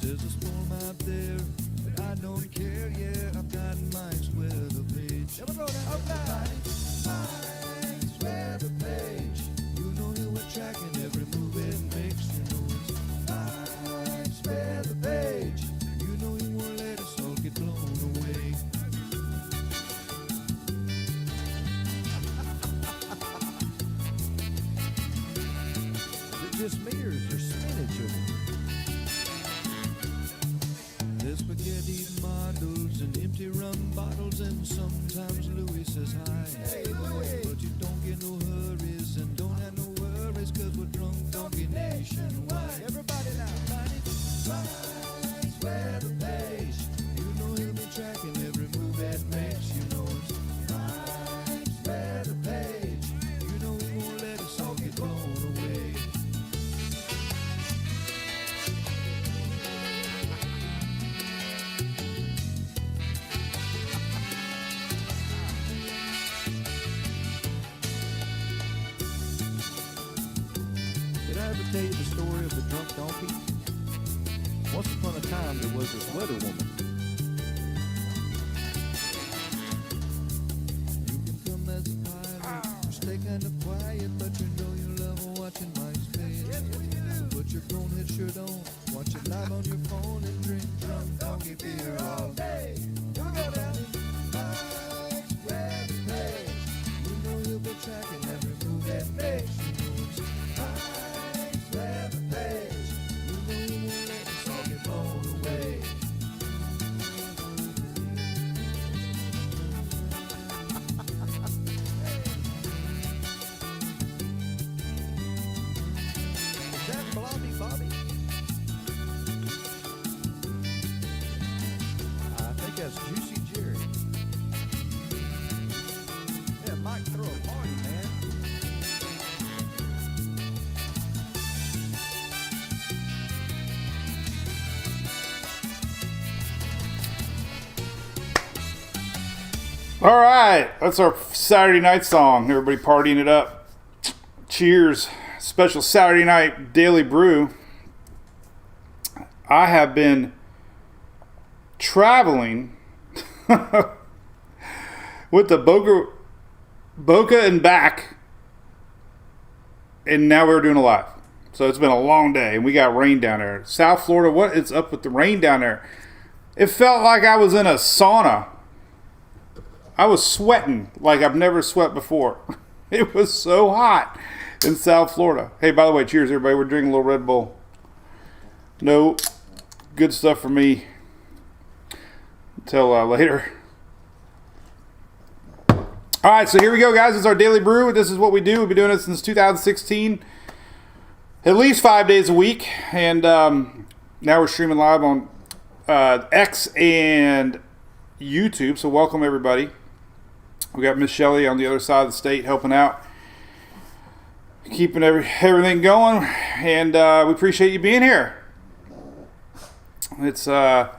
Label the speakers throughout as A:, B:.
A: There's a storm out there, but I don't care. Yeah, I've got mics with a page. Never go down. Mics with a page. You know you were tracking every move it makes. You know it's mics with a page. You know you won't let us all get blown away. Is it just me or is there spinach over here? There's spaghetti models and empty rum bottles, and sometimes Louis says hi. Hey, Louis. But you don't get no hurries and don't have no worries, cause we're drunk donkey nationwide. Everybody now. Mics with a page. You know he'll be tracking every move that makes. You know it's mics with a page. You know he won't let us all get blown away. Did I ever tell you the story of the drunk donkey? Once upon a time, there was this weather woman. You can come as a pilot, you stay kind of quiet, but you know you love watching Mike's face. So put your cone head shirt on, watch it live on your phone, and drink drunk donkey beer all day. You go down in Mike's web page. You know you'll be tracking every move that makes. You know it's Mike's web page. You know you won't let us all get blown away. Is that Blondie Bobby? I think that's Juicy Jerry. Yeah, Mike, throw a party, man.
B: All right, that's our Saturday night song. Everybody partying it up. Cheers. Special Saturday night daily brew. I have been traveling with the Boca and back, and now we're doing a live. So it's been a long day, and we got rain down there. South Florida, what is up with the rain down there? It felt like I was in a sauna. I was sweating like I've never sweat before. It was so hot in South Florida. Hey, by the way, cheers, everybody. We're drinking a little Red Bull. No good stuff for me until later. All right, so here we go, guys. It's our daily brew. This is what we do. We've been doing it since 2016, at least 5 days a week. And now we're streaming live on X and YouTube. So welcome, everybody. We got Miss Shelley on the other side of the state helping out, keeping everything going, and we appreciate you being here. It's a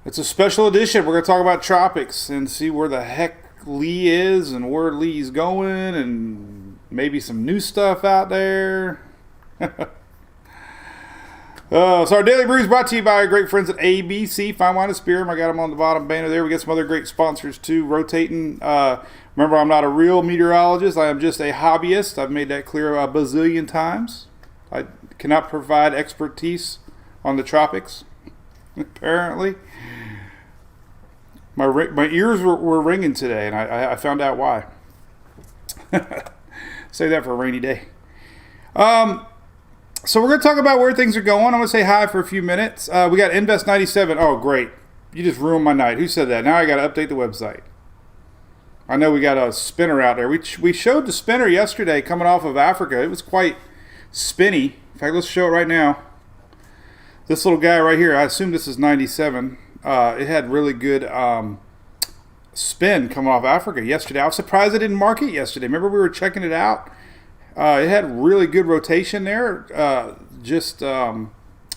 B: special edition. We're going to talk about tropics and see where the heck Lee is and where Lee's going, and maybe some new stuff out there. So our daily brew is brought to you by our great friends at ABC Fine Wine and Spirit. I got them on the bottom banner there. We got some other great sponsors too rotating. Remember, I'm not a real meteorologist. I am just a hobbyist. I've made that clear a bazillion times. I cannot provide expertise on the tropics, apparently. My ears were ringing today, and I found out why. Say that for a rainy day. So we're going to talk about where things are going. I'm going to say hi for a few minutes. We got Invest 97. Oh, great. You just ruined my night. Who said that? Now I got to update the website. I know we got a spinner out there. We showed the spinner yesterday coming off of Africa. It was quite spinny. In fact, let's show it right now. This little guy right here, I assume this is 97. It had really good spin coming off Africa yesterday. I was surprised it didn't mark it yesterday. Remember we were checking it out? It had really good rotation there, just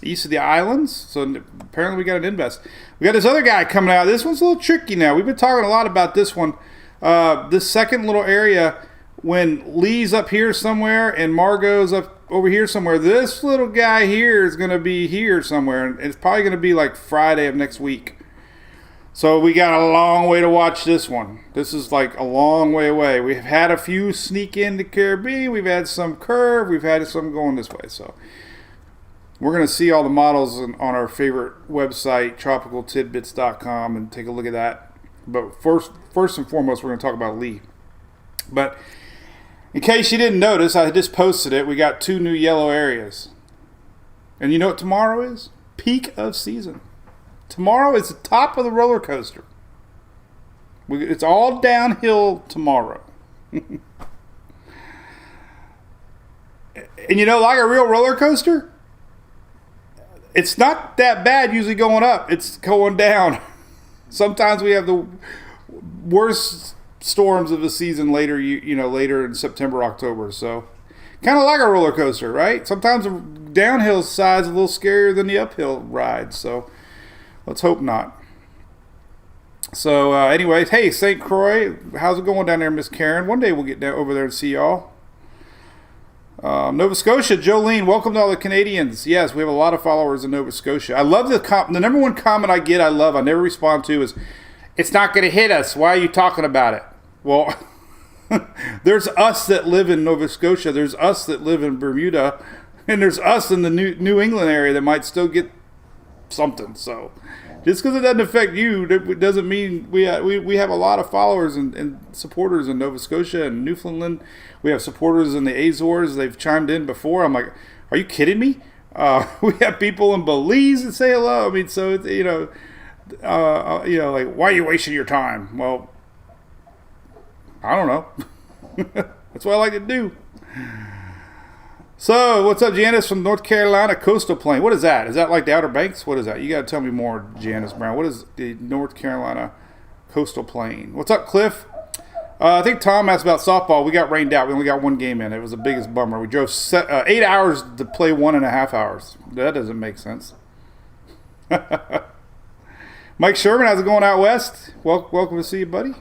B: east of the islands. So apparently we got an invest. We got this other guy coming out. This one's a little tricky now. We've been talking a lot about this one. This second little area when Lee's up here somewhere and Margot's up over here somewhere, this little guy here is going to be here somewhere. And it's probably going to be like Friday of next week. So we got a long way to watch this one. This is like a long way away. We've had a few sneak into Caribbean. We've had some curve. We've had some going this way. So we're going to see all the models on our favorite website, tropicaltidbits.com, and take a look at that. But first and foremost, we're going to talk about Lee. But in case you didn't notice, I just posted it. We got 2 new yellow areas. And you know what tomorrow is? Peak of season. Tomorrow is the top of the roller coaster. It's all downhill tomorrow. And you know, like a real roller coaster, it's not that bad usually going up. It's going down. Sometimes we have the worst storms of the season later, later in September, October. So kind of like a roller coaster, right? Sometimes the downhill side's a little scarier than the uphill ride. So let's hope not. So, anyways, hey, St. Croix, how's it going down there, Miss Karen? One day we'll get down over there and see y'all. Nova Scotia, Jolene, welcome to all the Canadians. Yes, we have a lot of followers in Nova Scotia. I love the number one comment I get, I never respond to is, it's not going to hit us. Why are you talking about it? Well, there's us that live in Nova Scotia. There's us that live in Bermuda. And there's us in the New England area that might still get something. So just because it doesn't affect you, it doesn't mean we have a lot of followers and supporters in Nova Scotia and Newfoundland. We have supporters in the Azores. They've chimed in before. I'm like, are you kidding me? We have people in Belize that say hello. I mean, so it's, like, why are you wasting your time? Well, I don't know. That's what I like to do. So, what's up, Janice from North Carolina Coastal Plain? What is that? Is that like the Outer Banks? What is that? You got to tell me more, Janice Brown. What is the North Carolina Coastal Plain? What's up, Cliff? I think Tom asked about softball. We got rained out. We only got one game in. It was the biggest bummer. We drove 8 hours to play 1.5 hours. That doesn't make sense. Mike Sherman, how's it going out west? Welcome to see you, buddy.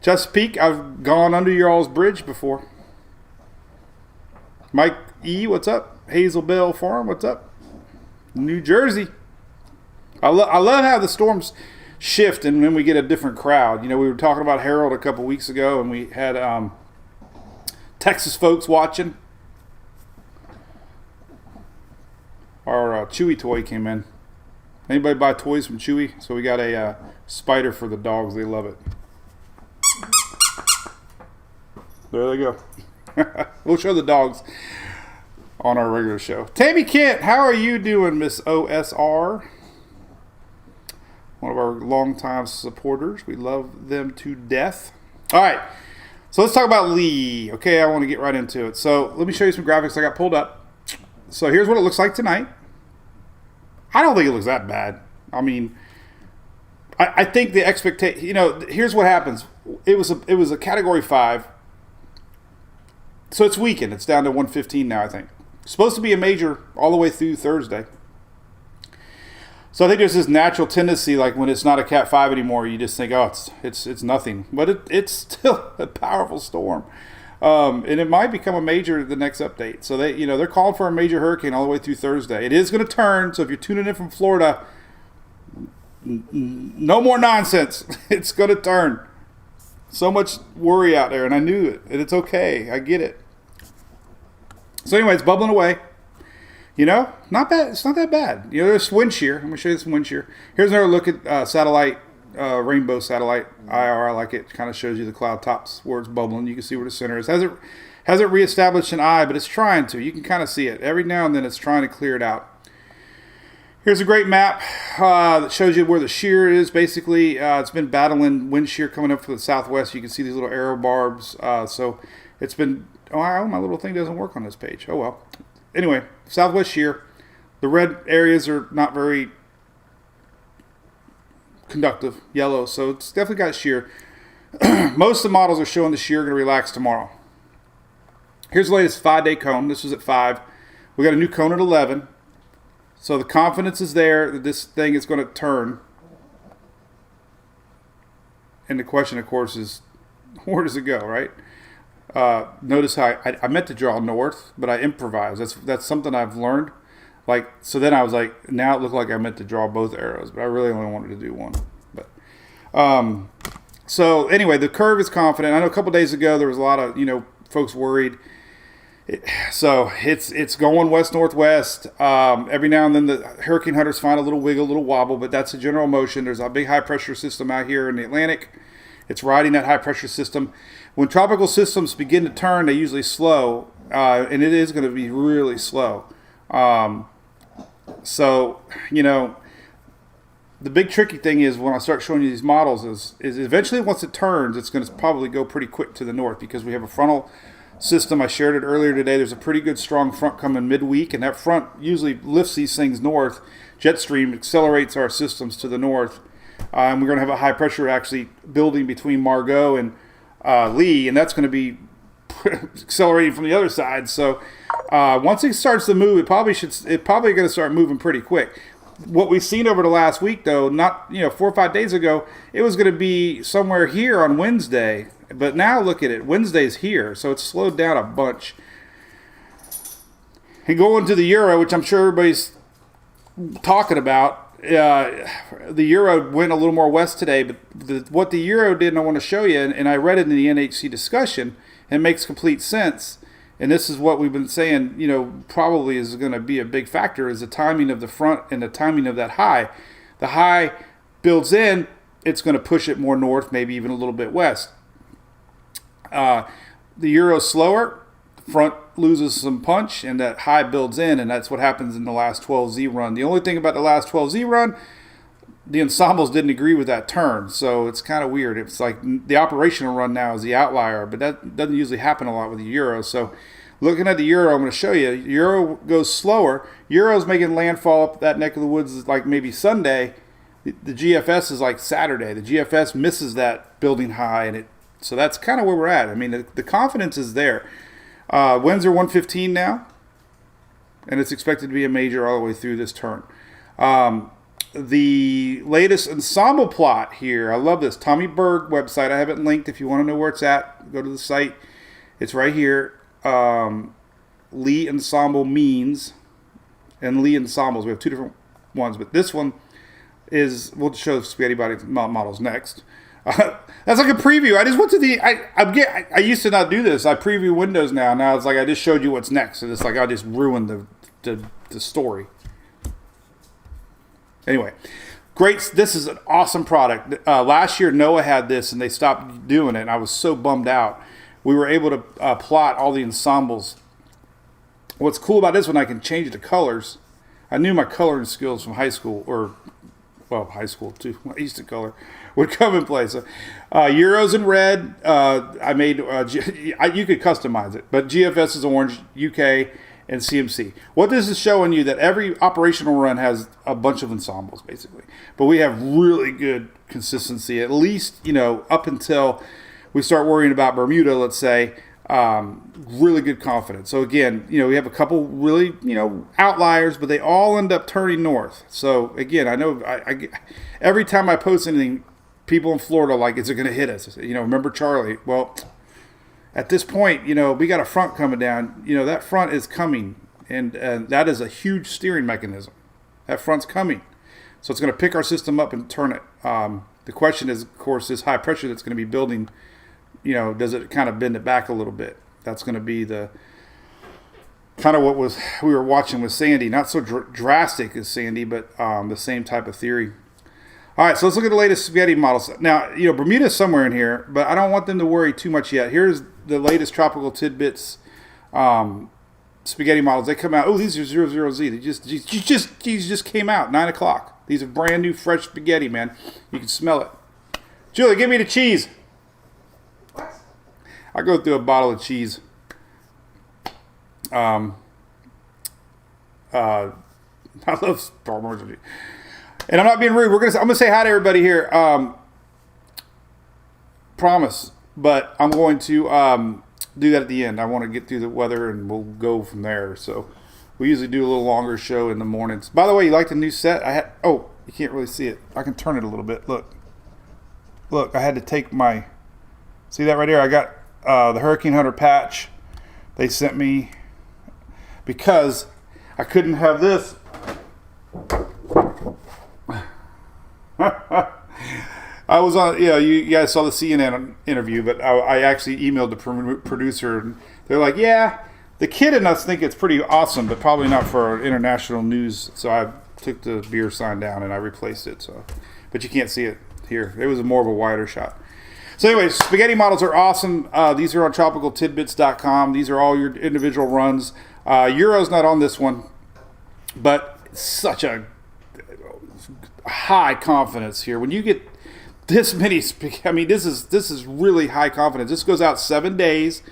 B: Chesapeake, I've gone under your all's bridge before. Mike E, what's up? Hazel Bell Farm, what's up? New Jersey. I love how the storms shift and then we get a different crowd. You know, we were talking about Harold a couple weeks ago, and we had Texas folks watching. Our Chewy toy came in. Anybody buy toys from Chewy? So we got a spider for the dogs. They love it. There they go. We'll show the dogs on our regular show. Tammy Kent, how are you doing, Miss OSR? One of our longtime supporters. We love them to death. All right. So let's talk about Lee. Okay, I want to get right into it. So let me show you some graphics I got pulled up. So here's what it looks like tonight. I don't think it looks that bad. I mean, I think the expectation, here's what happens. It was a Category 5. So it's weakened. It's down to 115 now, I think. It's supposed to be a major all the way through Thursday. So I think there's this natural tendency, like when it's not a Cat 5 anymore, you just think, oh, it's nothing. But it's still a powerful storm. And it might become a major the next update. So they're calling for a major hurricane all the way through Thursday. It is going to turn. So if you're tuning in from Florida, no more nonsense. It's going to turn. So much worry out there, and I knew it. And it's okay. I get it. So anyway, it's bubbling away. Not bad. It's not that bad. There's wind shear. I'm going to show you some wind shear. Here's another look at satellite, rainbow satellite IR. I like it. It kind of shows you the cloud tops where it's bubbling. You can see where the center is. Hasn't reestablished an eye, but it's trying to. You can kind of see it. Every now and then it's trying to clear it out. Here's a great map that shows you where the shear is. Basically, it's been battling wind shear coming up from the southwest. You can see these little arrow barbs. So it's been... Oh, my little thing doesn't work on this page. Oh, well. Anyway, southwest shear. The red areas are not very conductive, yellow, so it's definitely got shear. Most of the models are showing the shear going to relax tomorrow. Here's the latest 5-day cone. This was at 5. We got a new cone at 11. So the confidence is there that this thing is going to turn. And the question, of course, is where does it go, right? notice how I meant to draw north, but I improvised. That's something I've learned. Like, so then I was like, now it looked like I meant to draw both arrows, but I really only wanted to do one. But so anyway, the curve is confident. I know a couple days ago there was a lot of folks worried. So it's going west northwest. Every now and then the hurricane hunters find a little wiggle, a little wobble, but that's a general motion. There's a big high pressure system out here in the Atlantic. It's riding that high pressure system. When tropical systems begin to turn, they usually slow, and it is going to be really slow. So, the big tricky thing is when I start showing you these models is eventually once it turns, it's going to probably go pretty quick to the north because we have a frontal system. I shared it earlier today. There's a pretty good strong front coming midweek, and that front usually lifts these things north. Jet stream accelerates our systems to the north. And we're going to have a high pressure actually building between Margot and Lee, and that's going to be accelerating from the other side. So once it starts to move, it's probably going to start moving pretty quick. What we've seen over the last week, though, not 4 or 5 days ago, it was going to be somewhere here on Wednesday, but now look at it. Wednesday's here, so it's slowed down a bunch. And going to the euro, which I'm sure everybody's talking about, the euro went a little more west today, but what the euro did, and I want to show you, and I read it in the NHC discussion, and it makes complete sense. And this is what we've been saying, probably is going to be a big factor, is the timing of the front and the timing of that high. The high builds in, it's going to push it more north, maybe even a little bit west. The euro's slower, the front loses some punch, and that high builds in, and that's what happens in the last 12Z run. The only thing about the last 12Z run, the ensembles didn't agree with that turn, so it's kind of weird. It's like the operational run now is the outlier, but that doesn't usually happen a lot with the euro. So looking at the euro, I'm going to show you. Euro goes slower. Euro's making landfall up that neck of the woods like maybe Sunday. The GFS is like Saturday. The GFS misses that building high, and so that's kind of where we're at. I mean, the confidence is there. Winds are 115 now, and it's expected to be a major all the way through this turn. The latest ensemble plot here, I love this. Tommy Berg website. I have it linked if you want to know where it's at. Go to the site. It's right here. Lee Ensemble Means and Lee Ensembles. We have two different ones, but this one is, we'll show spaghetti body models next. That's like a preview. I just went to I used to not do this. I preview windows now. Now it's like I just showed you what's next. And it's like I just ruined the story. Anyway, great. This is an awesome product. Last year, Noah had this, and they stopped doing it, and I was so bummed out. We were able to plot all the ensembles. What's cool about this one, I can change the colors. I knew my coloring skills from high school, high school too. I used to color would come in play. So, Euros in red. I made. You could customize it, but GFS is orange. UK. And CMC. What this is showing you that every operational run has a bunch of ensembles, basically. But we have really good consistency, at least, up until we start worrying about Bermuda, let's say, really good confidence. So again, we have a couple really, outliers, but they all end up turning north. So again, I know every time I post anything, people in Florida are like, is it going to hit us? Remember Charlie? Well, at this point, we got a front coming down. That front is coming, and that is a huge steering mechanism. That front's coming. So it's going to pick our system up and turn it. The question is, of course, this high pressure that's going to be building, does it kind of bend it back a little bit? That's going to be the kind of what we were watching with Sandy. Not so drastic as Sandy, but the same type of theory. All right, so let's look at the latest spaghetti models. Now, Bermuda's somewhere in here, but I don't want them to worry too much yet. Here's the latest Tropical Tidbits spaghetti models. They come out. Oh, these are 00Z. These just came out, 9 o'clock. These are brand new, fresh spaghetti, man. You can smell it. Julie, give me the cheese. What? I go through a bottle of cheese. I love Parmesan. And I'm not being rude. I'm gonna say hi to everybody here. Promise, but I'm going to do that at the end. I want to get through the weather, and we'll go from there. So we usually do a little longer show in the mornings. By the way, you like the new set? Oh, you can't really see it. I can turn it a little bit. Look. I had to take my. See that right there? the Hurricane Hunter patch they sent me because I couldn't have this. I was on, you guys saw the CNN interview, but I actually emailed the producer, and they're like, yeah, the kid in us think it's pretty awesome, but probably not for international news. So I took the beer sign down and I replaced it. So, but you can't see it here. It was more of a wider shot. So anyways, spaghetti models are awesome. These are on tropicaltidbits.com. These are all your individual runs. Euro's not on this one, but such a high confidence here. When you get this many, this is really high confidence. This goes out 7 days.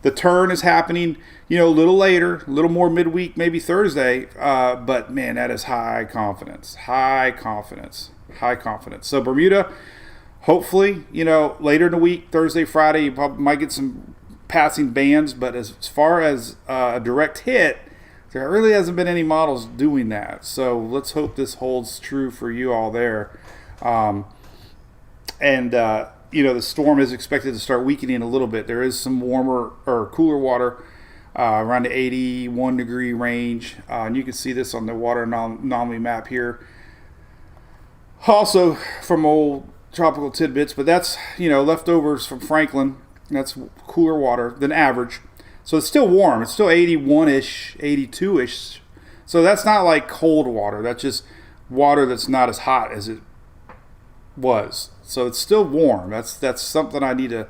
B: The turn is happening, a little later, a little more midweek, maybe Thursday. But man, that is high confidence. So Bermuda, hopefully, later in the week, Thursday, Friday, you probably might get some passing bands. But as far as a direct hit, there really hasn't been any models doing that. So let's hope this holds true for you all there. The storm is expected to start weakening a little bit. There is some warmer or cooler water around the 81 degree range. And you can see this on the water anomaly map here. Also from old Tropical Tidbits, but that's, leftovers from Franklin. That's cooler water than average. So it's still warm. It's still 81-ish, 82-ish. So that's not like cold water. That's just water that's not as hot as it was. So it's still warm. That's something I need to,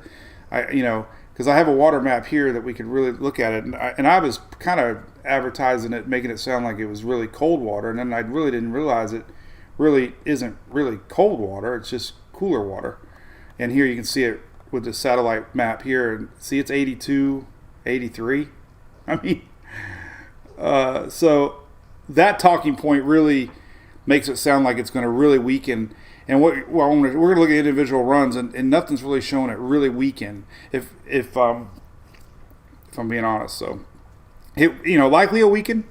B: because I have a water map here that we can really look at it. And I was kind of advertising it, making it sound like it was really cold water. And then I really didn't realize it really isn't really cold water. It's just cooler water. And here you can see it with the satellite map here. And see, it's 82, 83. So that talking point really makes it sound like it's going to really weaken. And we're going to look at individual runs, and nothing's really showing it really weaken. If I'm being honest, so likely a weaken,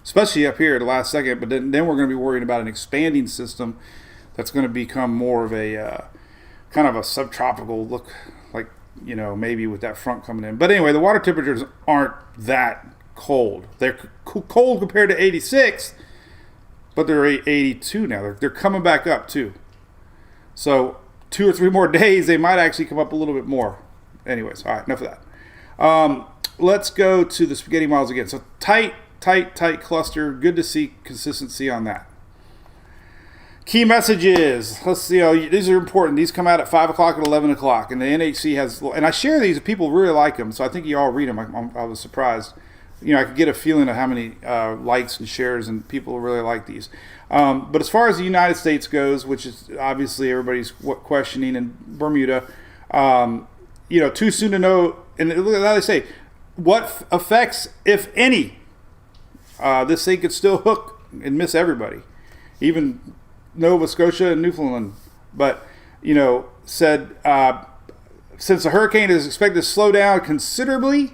B: especially up here at the last second. But then we're going to be worrying about an expanding system that's going to become more of a kind of a subtropical look, like maybe with that front coming in. But anyway, the water temperatures aren't that cold. They're cold compared to 86, but they're 82 now. They're coming back up too. So 2 or 3 more days, they might actually come up a little bit more. Anyways, all right, enough of that. Let's go to the spaghetti models again. So tight cluster. Good to see consistency on that. Key messages. Let's see. These are important. These come out at 5 o'clock and 11 o'clock. And the NHC has, and I share these. People really like them. So I think you all read them. I was surprised. I could get a feeling of how many likes and shares, and people really like these. But as far as the United States goes, which is obviously everybody's questioning, in Bermuda, too soon to know. And look at how they say, what effects, if any, this thing could still hook and miss everybody, even Nova Scotia and Newfoundland. But, said since the hurricane is expected to slow down considerably,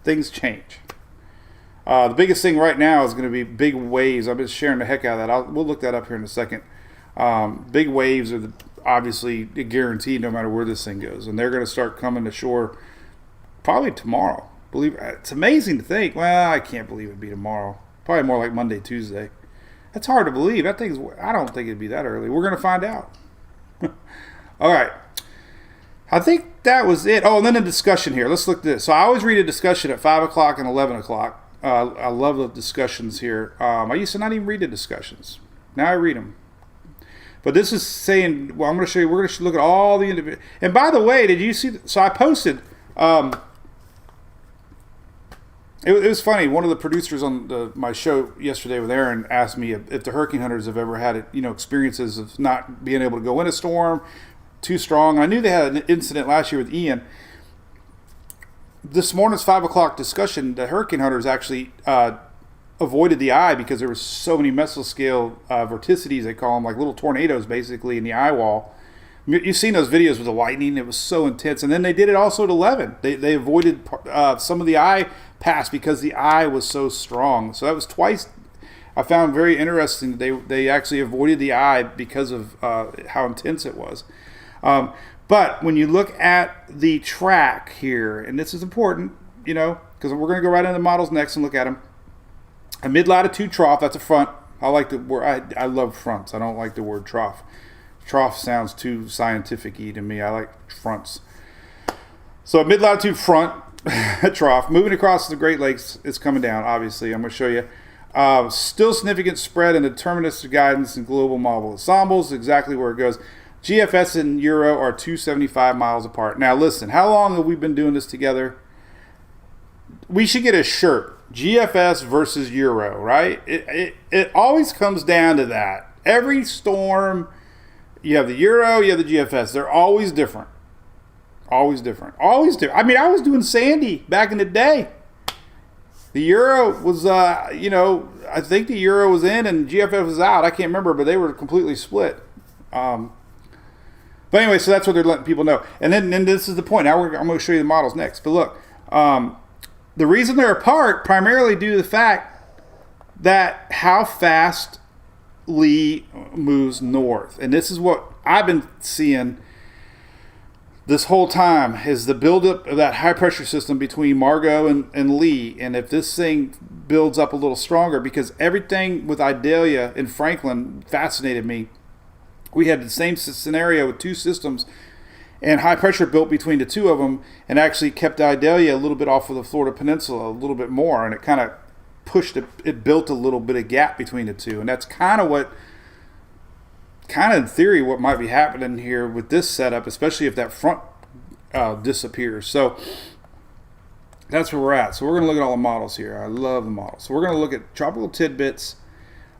B: things change. The biggest thing right now is going to be big waves. I've been sharing the heck out of that. We'll look that up here in a second. Big waves are obviously guaranteed no matter where this thing goes. And they're going to start coming to shore probably tomorrow. It's amazing to think. Well, I can't believe it'd be tomorrow. Probably more like Monday, Tuesday. That's hard to believe. I don't think it'd be that early. We're going to find out. All right. I think that was it. Oh, and then a discussion here. Let's look at this. So I always read a discussion at 5 o'clock and 11 o'clock. I love the discussions here. I used to not even read the discussions. Now I read them. But this is saying, well, I'm going to show you, we're going to look at all the individual. And by the way, did you see? So I posted, it was funny. One of the producers on my show yesterday with Aaron asked me if the hurricane hunters have ever had experiences of not being able to go in a storm too strong. I knew they had an incident last year with Ian. This morning's 5 o'clock discussion, the hurricane hunters actually avoided the eye because there were so many mesoscale vorticities, they call them, like little tornadoes basically in the eye wall. You've seen those videos with the lightning. It was so intense. And then they did it also at 11. They avoided some of the eye pass because the eye was so strong. So that was twice. I found very interesting. They actually avoided the eye because of how intense it was. But when you look at the track here, and this is important, because we're going to go right into the models next and look at them. A mid-latitude trough, that's a front. I like the word. I love fronts. I don't like the word trough. Trough sounds too scientific-y to me. I like fronts. So a mid-latitude front trough moving across the Great Lakes is coming down. Obviously, I'm going to show you. Still significant spread in deterministic guidance and global model ensembles. Exactly where it goes. GFS and Euro are 275 miles apart. Now listen, how long have we been doing this together? We should get a shirt. GFS versus Euro, right? It always comes down to that. Every storm, you have the Euro, you have the GFS. They're always different. Always different. Always different. I mean, I was doing Sandy back in the day. The Euro was, I think the Euro was in and GFS was out. I can't remember, but they were completely split. But anyway, so that's what they're letting people know. And then this is the point. Now I'm going to show you the models next. But look, the reason they're apart primarily due to the fact that how fast Lee moves north. And this is what I've been seeing this whole time is the buildup of that high pressure system between Margot and Lee. And if this thing builds up a little stronger, because everything with Idalia and Franklin fascinated me. We had the same scenario with two systems and high pressure built between the two of them and actually kept Idalia a little bit off of the Florida Peninsula a little bit more. And it kind of pushed it built a little bit of gap between the two. And that's kind of in theory what might be happening here with this setup, especially if that front disappears. So that's where we're at. So we're going to look at all the models here. I love the models. So we're going to look at tropical tidbits.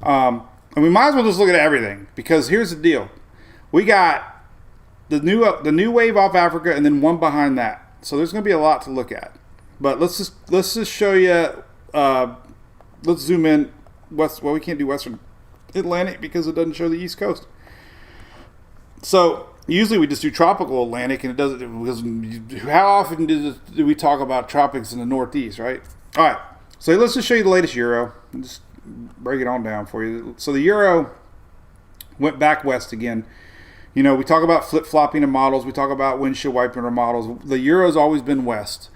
B: And we might as well just look at everything, because here's the deal. We got the new wave off Africa and then one behind that. So there's going to be a lot to look at. But let's just show you, let's zoom in. We can't do Western Atlantic because it doesn't show the East Coast. So usually we just do tropical Atlantic, and it doesn't, because how often do we talk about tropics in the Northeast, right? All right. So let's just show you the latest Euro. Just break it on down for you. So the Euro went back west again. We talk about flip-flopping the models. We talk about windshield wiping our models. The Euro's always been west.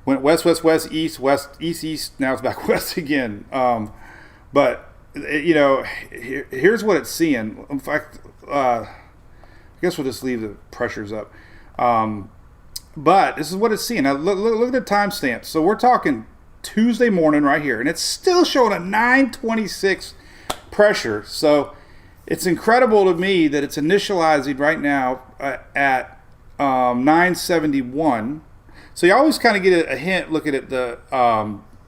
B: Went west, west, west, east, west, east, east. Now it's back west again. But here's what it's seeing. In fact, I guess we'll just leave the pressures up. But this is what it's seeing. Now look at the timestamps. So we're talking Tuesday morning right here, and it's still showing a 926 pressure. So it's incredible to me that it's initializing right now at 971. So you always kind of get a hint looking at the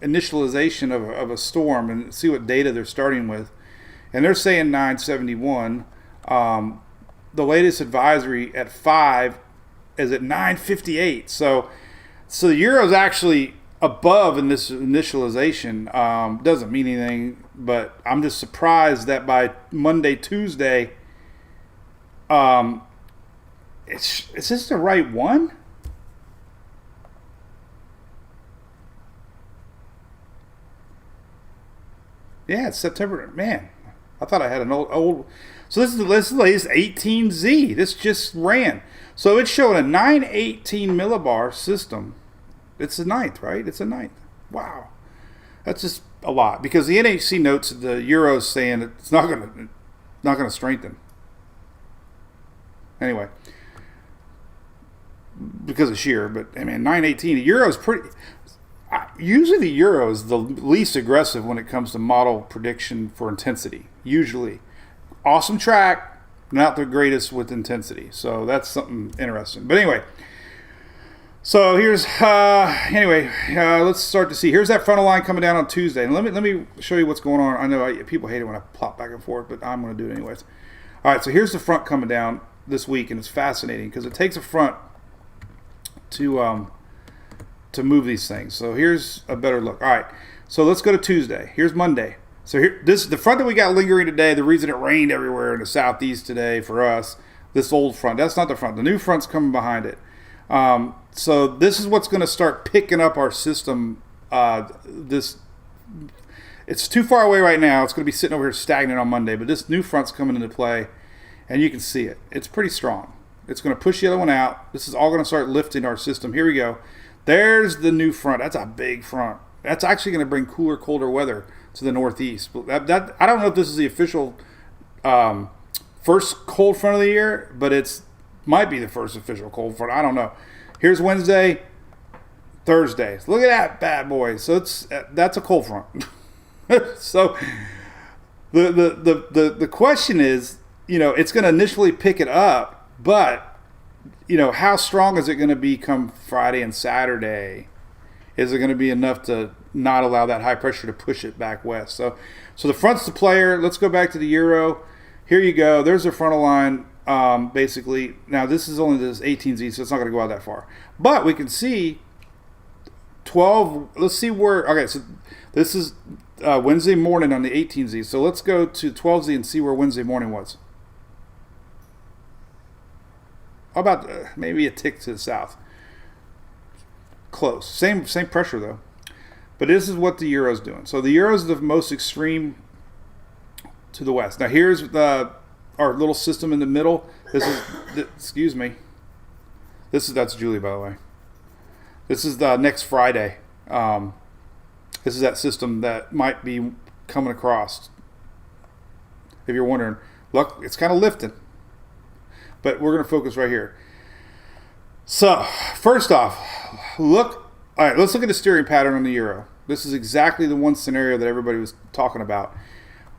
B: initialization of a storm and see what data they're starting with. And they're saying 971. The latest advisory at 5 is at 958. So the Euro's actually above in this initialization. Doesn't mean anything, but I'm just surprised that by Monday, Tuesday, is this the right one? Yeah, it's September. Man, I thought I had an old. So this is the latest 18Z. This just ran. So it's showing a 918 millibar system. It's the 9th, right? It's the 9th. Wow. That's just a lot, because the NHC notes the Euro's saying it's not going to strengthen. Anyway, because of shear, but I mean 918. The Euro's pretty. Usually the Euro is the least aggressive when it comes to model prediction for intensity. Usually, awesome track, not the greatest with intensity. So that's something interesting. But anyway. So here's let's start to see. Here's that frontal line coming down on Tuesday, and let me show you what's going on. I know people hate it when I plop back and forth, but I'm going to do it anyways. All right, so here's the front coming down this week, and it's fascinating because it takes a front to move these things. So here's a better look. All right, so let's go to Tuesday. Here's Monday. So the front that we got lingering today. The reason it rained everywhere in the southeast today for us, this old front. That's not the front. The new front's coming behind it. So this is what's going to start picking up our system. It's too far away right now. It's going to be sitting over here stagnant on Monday, but this new front's coming into play, and you can see it. It's pretty strong. It's going to push the other one out. This is all going to start lifting our system. Here we go. There's the new front. That's a big front. That's actually going to bring cooler, colder weather to the northeast. I don't know if this is the official first cold front of the year, but it's might be the first official cold front. I don't know. Here's Wednesday, Thursday. Look at that bad boy. So that's a cold front. So the question is, it's going to initially pick it up, but how strong is it going to be come Friday and Saturday? Is it going to be enough to not allow that high pressure to push it back west? So the front's the player. Let's go back to the Euro. Here you go. There's the frontal line. Basically, now this is only this 18Z, so it's not going to go out that far. But we can see 12. Let's see where. Okay, so this is Wednesday morning on the 18Z. So let's go to 12Z and see where Wednesday morning was. How about maybe a tick to the south? Close. Same pressure though. But this is what the Euro's doing. So the Euro's the most extreme to the west. Now here's our little system in the middle. This is excuse me. That's Julie, by the way. This is the next Friday. This is that system that might be coming across. If you're wondering, look, it's kind of lifting. But we're going to focus right here. So, first off, all right, let's look at the steering pattern on the Euro. This is exactly the one scenario that everybody was talking about.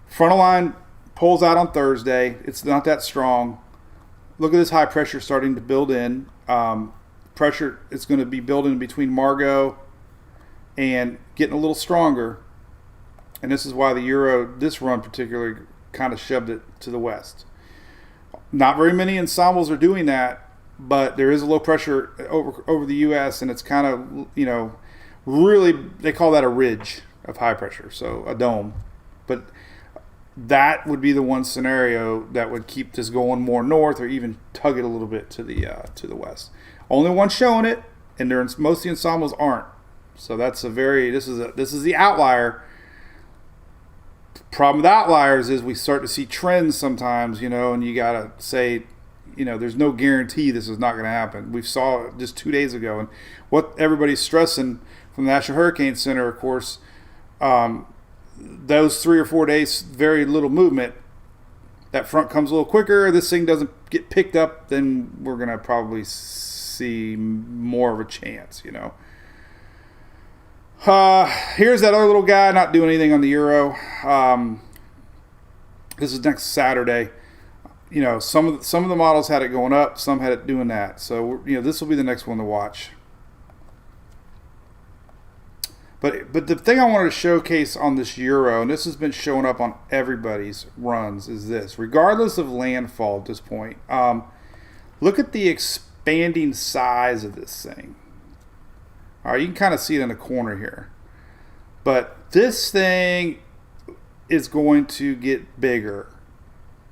B: Frontal line pulls out on Thursday. It's not that strong. Look at this high pressure starting to build in. Pressure is going to be building between Margot and getting a little stronger. And this is why the Euro, this run particularly, kind of shoved it to the west. Not very many ensembles are doing that, but there is a low pressure over the U.S. and it's kind of, really, they call that a ridge of high pressure, so a dome. But that would be the one scenario that would keep this going more north or even tug it a little bit to the west. Only one showing it, and most of the ensembles aren't. So that's this is the outlier. Problem with outliers is we start to see trends sometimes, and you gotta say, there's no guarantee this is not going to happen. We saw it just 2 days ago, and what everybody's stressing from the National Hurricane Center, of course, those 3 or 4 days, very little movement. That front comes a little quicker. This thing doesn't get picked up, then we're going to probably see more of a chance, Here's that other little guy not doing anything on the Euro. This is next Saturday. Some of the models had it going up, some had it doing that. So this will be the next one to watch. But the thing I wanted to showcase on this Euro, and this has been showing up on everybody's runs, is this. Regardless of landfall at this point, look at the expanding size of this thing. All right, you can kind of see it in the corner here. But this thing is going to get bigger.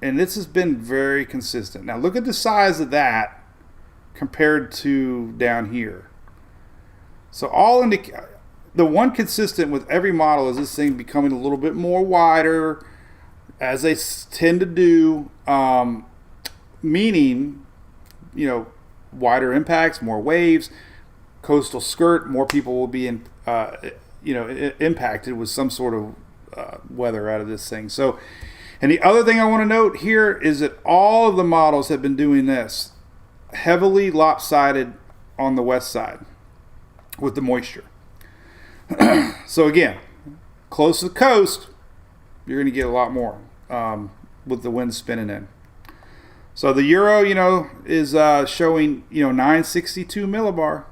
B: And this has been very consistent. Now look at the size of that compared to down here. So the one consistent with every model is this thing becoming a little bit more wider, as they tend to do, meaning, wider impacts, more waves, coastal skirt, more people will be impacted with some sort of weather out of this thing. So, and the other thing I want to note here is that all of the models have been doing this, heavily lopsided on the west side with the moisture. So again, close to the coast, you're going to get a lot more with the wind spinning in. So the Euro, is showing 962 millibar,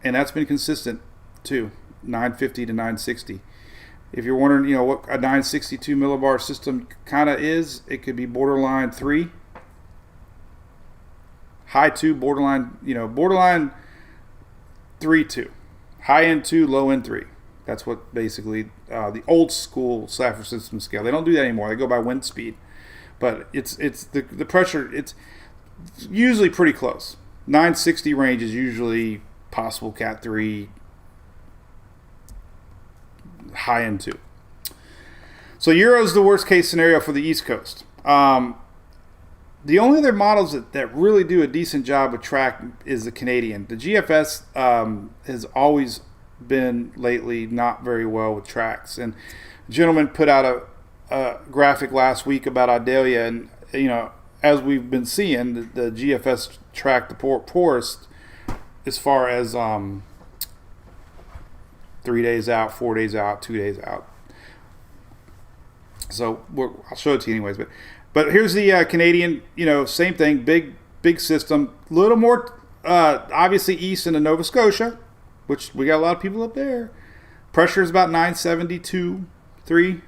B: and that's been consistent too, 950 to 960. If you're wondering, what a 962 millibar system kind of is, it could be borderline 3, high 2, borderline 3-2, high end 2, low end 3. That's what basically the old school Saffir system scale. They don't do that anymore. They go by wind speed, but it's the pressure. It's usually pretty close. 960 range is usually possible Cat 3, high end 2. So Euro's the worst case scenario for the East Coast. The only other models that really do a decent job with track is the Canadian. The GFS has always been lately not very well with tracks. And a gentleman put out a graphic last week about Idalia, and as we've been seeing, the GFS track the poorest as far as 3 days out, 4 days out, 2 days out. So I'll show it to you anyways. But here's the Canadian. Same thing. Big system. A little more obviously east into Nova Scotia, which we got a lot of people up there. Pressure is about 972.3.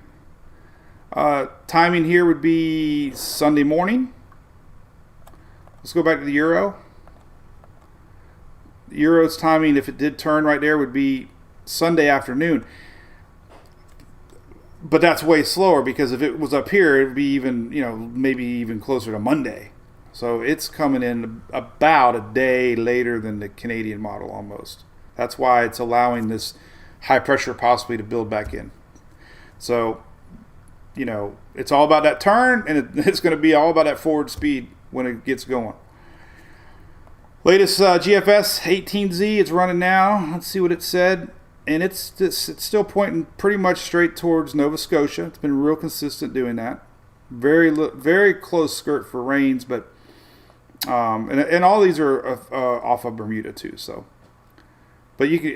B: Timing here would be Sunday morning. Let's go back to the Euro. The Euro's timing, if it did turn right there, would be Sunday afternoon. But that's way slower, because if it was up here, it would be even, maybe even closer to Monday. So it's coming in about a day later than the Canadian model almost. That's why it's allowing this high pressure possibly to build back in. So, it's all about that turn, and it's going to be all about that forward speed when it gets going. Latest GFS 18Z, it's running now. Let's see what it said. And it's still pointing pretty much straight towards Nova Scotia. It's been real consistent doing that. Very close skirt for rains, but and all these are off of Bermuda too. So, but you can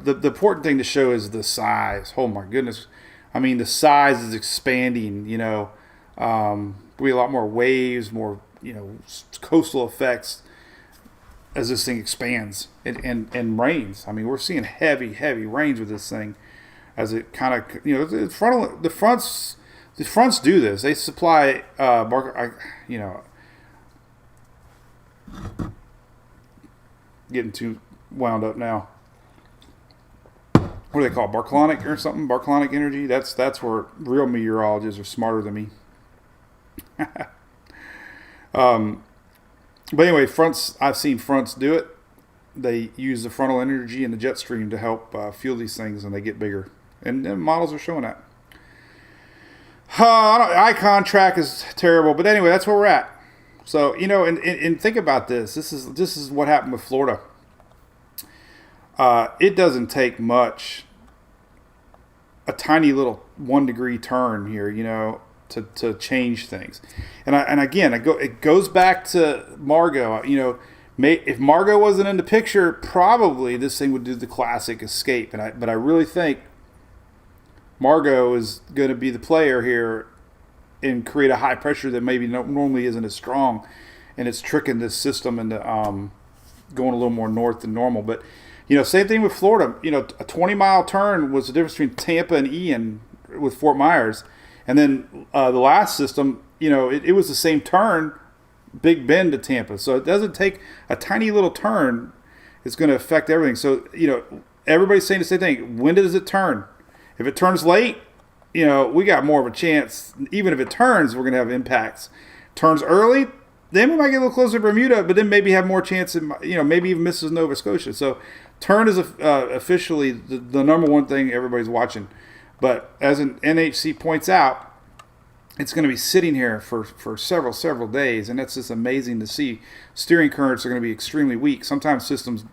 B: the important thing to show is the size. Oh my goodness, I mean the size is expanding. We have a lot more waves, more coastal effects as this thing expands and rains. I mean, we're seeing heavy rains with this thing as it kind of, the fronts do this. They supply, getting too wound up now. What do they call it? Barclonic or something? Barclonic energy? That's where real meteorologists are smarter than me. But anyway, I've seen fronts do it. They use the frontal energy and the jet stream to help fuel these things, and they get bigger. And models are showing that. Icon track is terrible, but anyway, that's where we're at. So and think about this. This is what happened with Florida. It doesn't take much. A tiny little 1 degree turn here, to change things. And again, it goes back to Margot. If Margot wasn't in the picture, probably this thing would do the classic escape. But I really think Margot is going to be the player here and create a high pressure that maybe normally isn't as strong, and it's tricking this system into going a little more north than normal. But same thing with Florida. A 20-mile turn was the difference between Tampa and Ian with Fort Myers. And then the last system, it was the same turn, Big Bend to Tampa. So it doesn't take a tiny little turn. It's going to affect everything. So, everybody's saying the same thing. When does it turn? If it turns late, we got more of a chance. Even if it turns, we're going to have impacts. Turns early, then we might get a little closer to Bermuda, but then maybe have more chance, maybe even misses Nova Scotia. So turn is officially the number one thing everybody's watching. But as an NHC points out, it's going to be sitting here for several days, and that's just amazing to see. Steering currents are going to be extremely weak. Sometimes systems,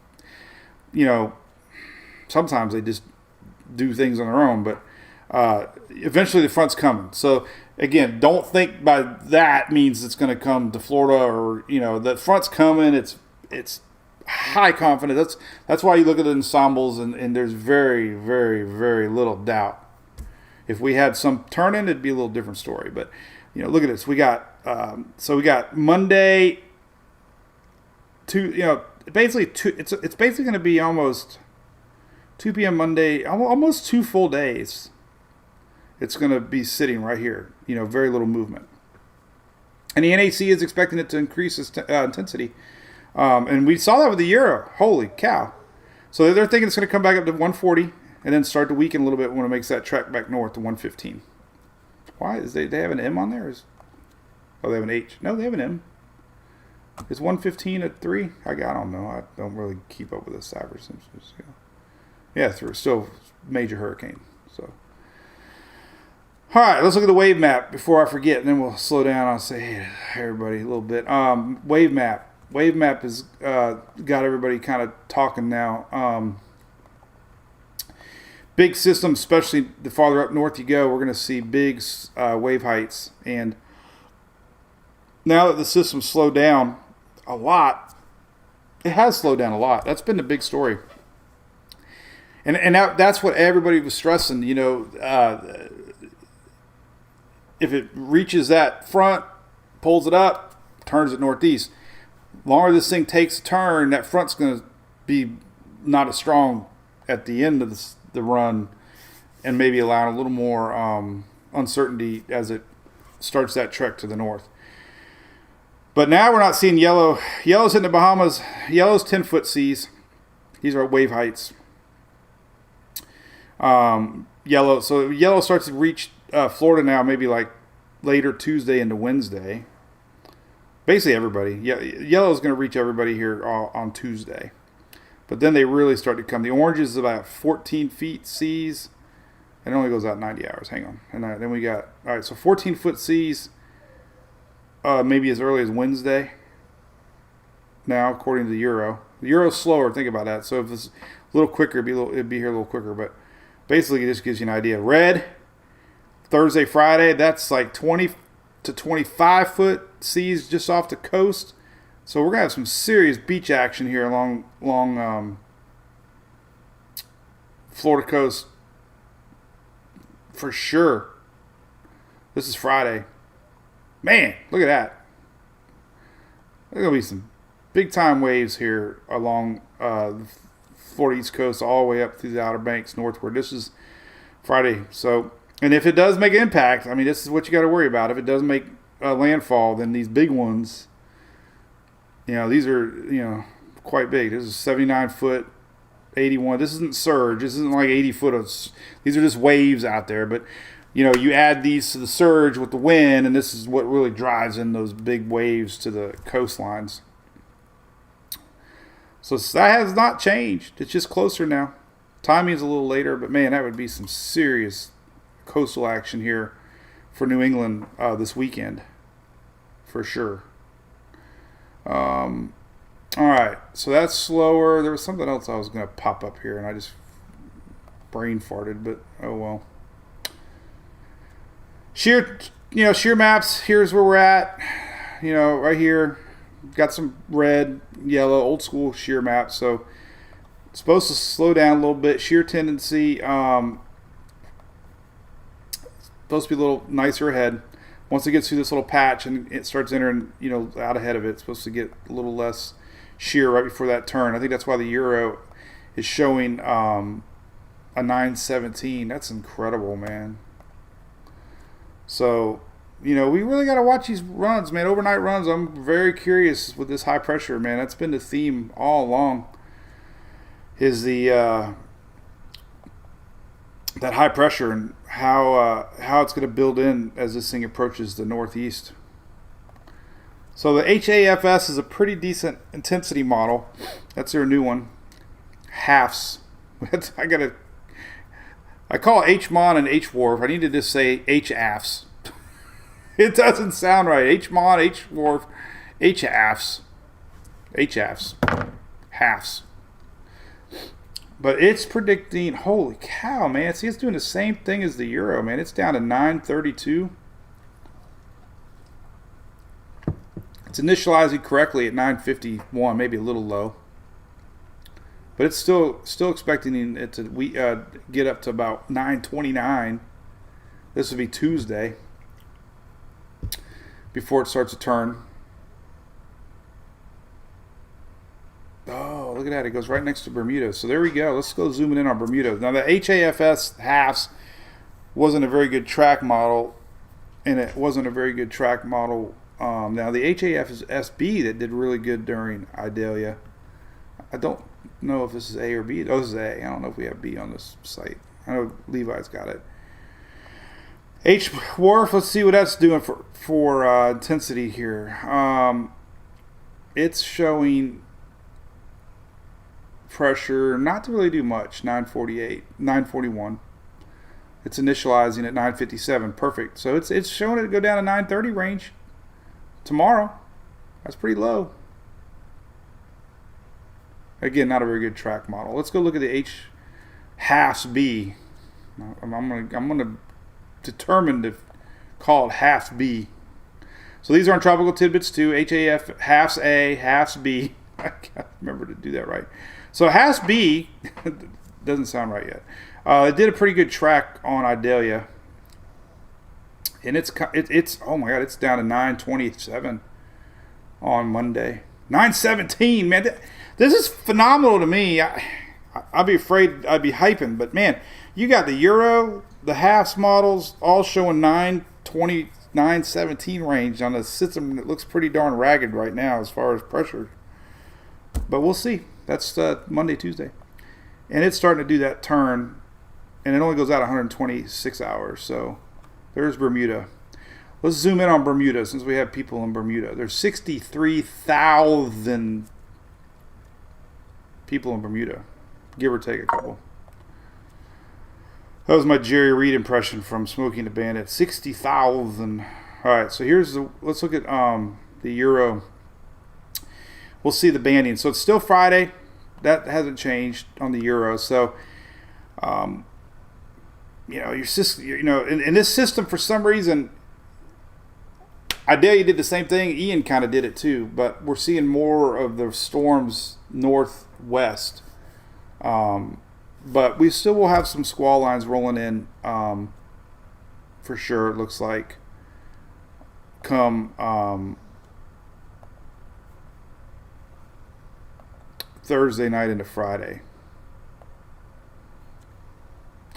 B: sometimes they just do things on their own, but eventually the front's coming. So again, don't think by that means it's going to come to Florida or the front's coming. It's high confidence. That's why you look at the ensembles and there's very, very, very little doubt. If we had some turn-in, it'd be a little different story. But, look at this. We got Monday, it's basically going to be almost 2 p.m. Monday, almost 2 full days. It's going to be sitting right here, very little movement. And the NAC is expecting it to increase its intensity. And we saw that with the Euro. Holy cow. So they're thinking it's going to come back up to 140. And then start to weaken a little bit when it makes that trek back north to 115. Why? They have an M on there? They have an H. No, they have an M. Is 115 at 3? I don't know. I don't really keep up with this average. Yeah, still major hurricane. So All right, let's look at the wave map before I forget, and then we'll slow down. I'll say hey everybody a little bit. Wave map. Wave map has got everybody kind of talking now. Big system, especially the farther up north you go, we're going to see big wave heights. And now that the system's slowed down a lot, it has slowed down a lot. That's been the big story. And that's what everybody was stressing, you know. If it reaches that front, pulls it up, turns it northeast. Longer this thing takes a turn, that front's going to be not as strong at the end of the run, and maybe allowing a little more uncertainty as it starts that trek to the north. But now we're not seeing yellow. Yellow's in the Bahamas. Yellow's 10-foot seas. These are wave heights. Yellow. So yellow starts to reach Florida now, maybe like later Tuesday into Wednesday. Basically everybody. Yellow is going to reach everybody here on Tuesday. But then they really start to come. The orange is about 14 feet seas. It only goes out 90 hours. Hang on. And then we got, all right, so 14-foot seas maybe as early as Wednesday now, according to the Euro. The Euro's slower. Think about that. So if it's a little quicker, it'd be here a little quicker. But basically, it just gives you an idea. Red, Thursday, Friday, that's like 20 to 25-foot seas just off the coast. So we're going to have some serious beach action here along Florida coast for sure. This is Friday. Man, look at that. There's going to be some big-time waves here along the Florida East Coast all the way up through the Outer Banks northward. This is Friday. So, and if it does make an impact, I mean, this is what you got to worry about. If it does make landfall, then these big ones, you know, these are, you know, quite big. This is 79-foot, 81. This isn't surge. This isn't like 80-foot. These are just waves out there. But, you know, you add these to the surge with the wind, and this is what really drives in those big waves to the coastlines. So that has not changed. It's just closer now. Timing is a little later, but man, that would be some serious coastal action here for New England this weekend, for sure. All right, so that's slower. There was something else I was going to pop up here, and I just brain farted, but oh well. Shear maps. Here's where we're at. You know, right here. Got some red, yellow, old school shear maps. So it's supposed to slow down a little bit. Shear tendency. Supposed to be a little nicer ahead. Once it gets through this little patch and it starts entering, you know, out ahead of it, it's supposed to get a little less shear right before that turn. I think that's why the Euro is showing a 917. That's incredible, man. So, you know, we really got to watch these runs, man. Overnight runs. I'm very curious with this high pressure, man. That's been the theme all along. Is the that high pressure and how it's going to build in as this thing approaches the northeast. So the HAFS is a pretty decent intensity model. That's their new one. HAFS. I call HMON and HWARF. I need to just say HAFS. It doesn't sound right. HMON, HWARF, HAFS. HAFS. HAFS. But it's predicting, holy cow, man. See, it's doing the same thing as the Euro, man. It's down to 932. It's initializing correctly at 951, maybe a little low. But it's still expecting it to get up to about 929. This would be Tuesday before it starts to turn. Oh, look at that. It goes right next to Bermuda. So there we go. Let's go zooming in on Bermuda. Now, the HAFS halves wasn't a very good track model, and it wasn't a very good track model. Now, the HAFS-SB that did really good during Idalia. I don't know if this is A or B. Oh, this is A. I don't know if we have B on this site. I know Levi's got it. HWARF, let's see what that's doing for intensity here. It's showing pressure not to really do much, 948, 941. It's initializing at 957. Perfect. So it's showing it to go down to 930 range tomorrow. That's pretty low. Again, not a very good track model. Let's go look at the H halves B. I'm gonna determine to call it half B. So these are on Tropical Tidbits too. HAF halves A, halves B. I can't remember to do that right. So halves B doesn't sound right yet. It did a pretty good track on Idalia, and it's oh my god, it's down to 927 on Monday. 917, man. This is phenomenal to me. I'd be afraid I'd be hyping, but man, you got the Euro, the halves models all showing 920, 917 range on a system that looks pretty darn ragged right now as far as pressure. But we'll see. That's Monday, Tuesday. And it's starting to do that turn, and it only goes out 126 hours. So there's Bermuda. Let's zoom in on Bermuda since we have people in Bermuda. There's 63,000 people in Bermuda, give or take a couple. That was my Jerry Reed impression from Smoking the Bandit. 60,000. All right, so let's look at the Euro. We'll see the banding. So it's still Friday. That hasn't changed on the Euro. So, your system, in this system, for some reason, Idalia did the same thing. Ian kind of did it too, but we're seeing more of the storms northwest. But we still will have some squall lines rolling in, for sure. It looks like come Thursday night into Friday.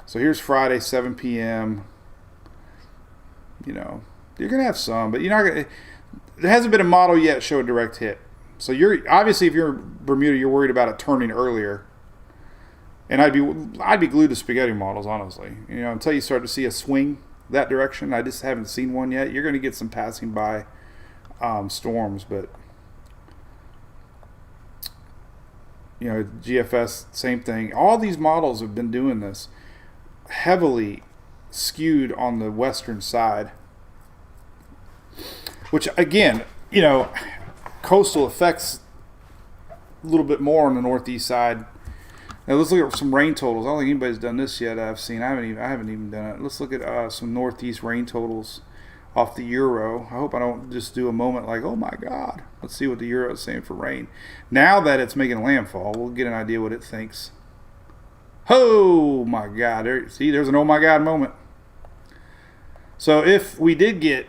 B: So here's Friday, 7 p.m. You're gonna have some, but you're not gonna. There hasn't been a model yet show a direct hit. So you're obviously, if you're in Bermuda, you're worried about it turning earlier. And I'd be glued to spaghetti models, honestly. Until you start to see a swing that direction. I just haven't seen one yet. You're going to get some passing by storms, but GFS, same thing. All these models have been doing this, heavily skewed on the western side, which again, coastal affects a little bit more on the northeast side. Now let's look at some rain totals. I don't think anybody's done this yet. I've seen. I haven't even done it. Let's look at some northeast rain totals off the Euro. I hope I don't just do a moment like, oh my God. Let's see what the Euro is saying for rain. Now that it's making landfall, we'll get an idea what it thinks. Oh my God! There's an oh my God moment. So if we did get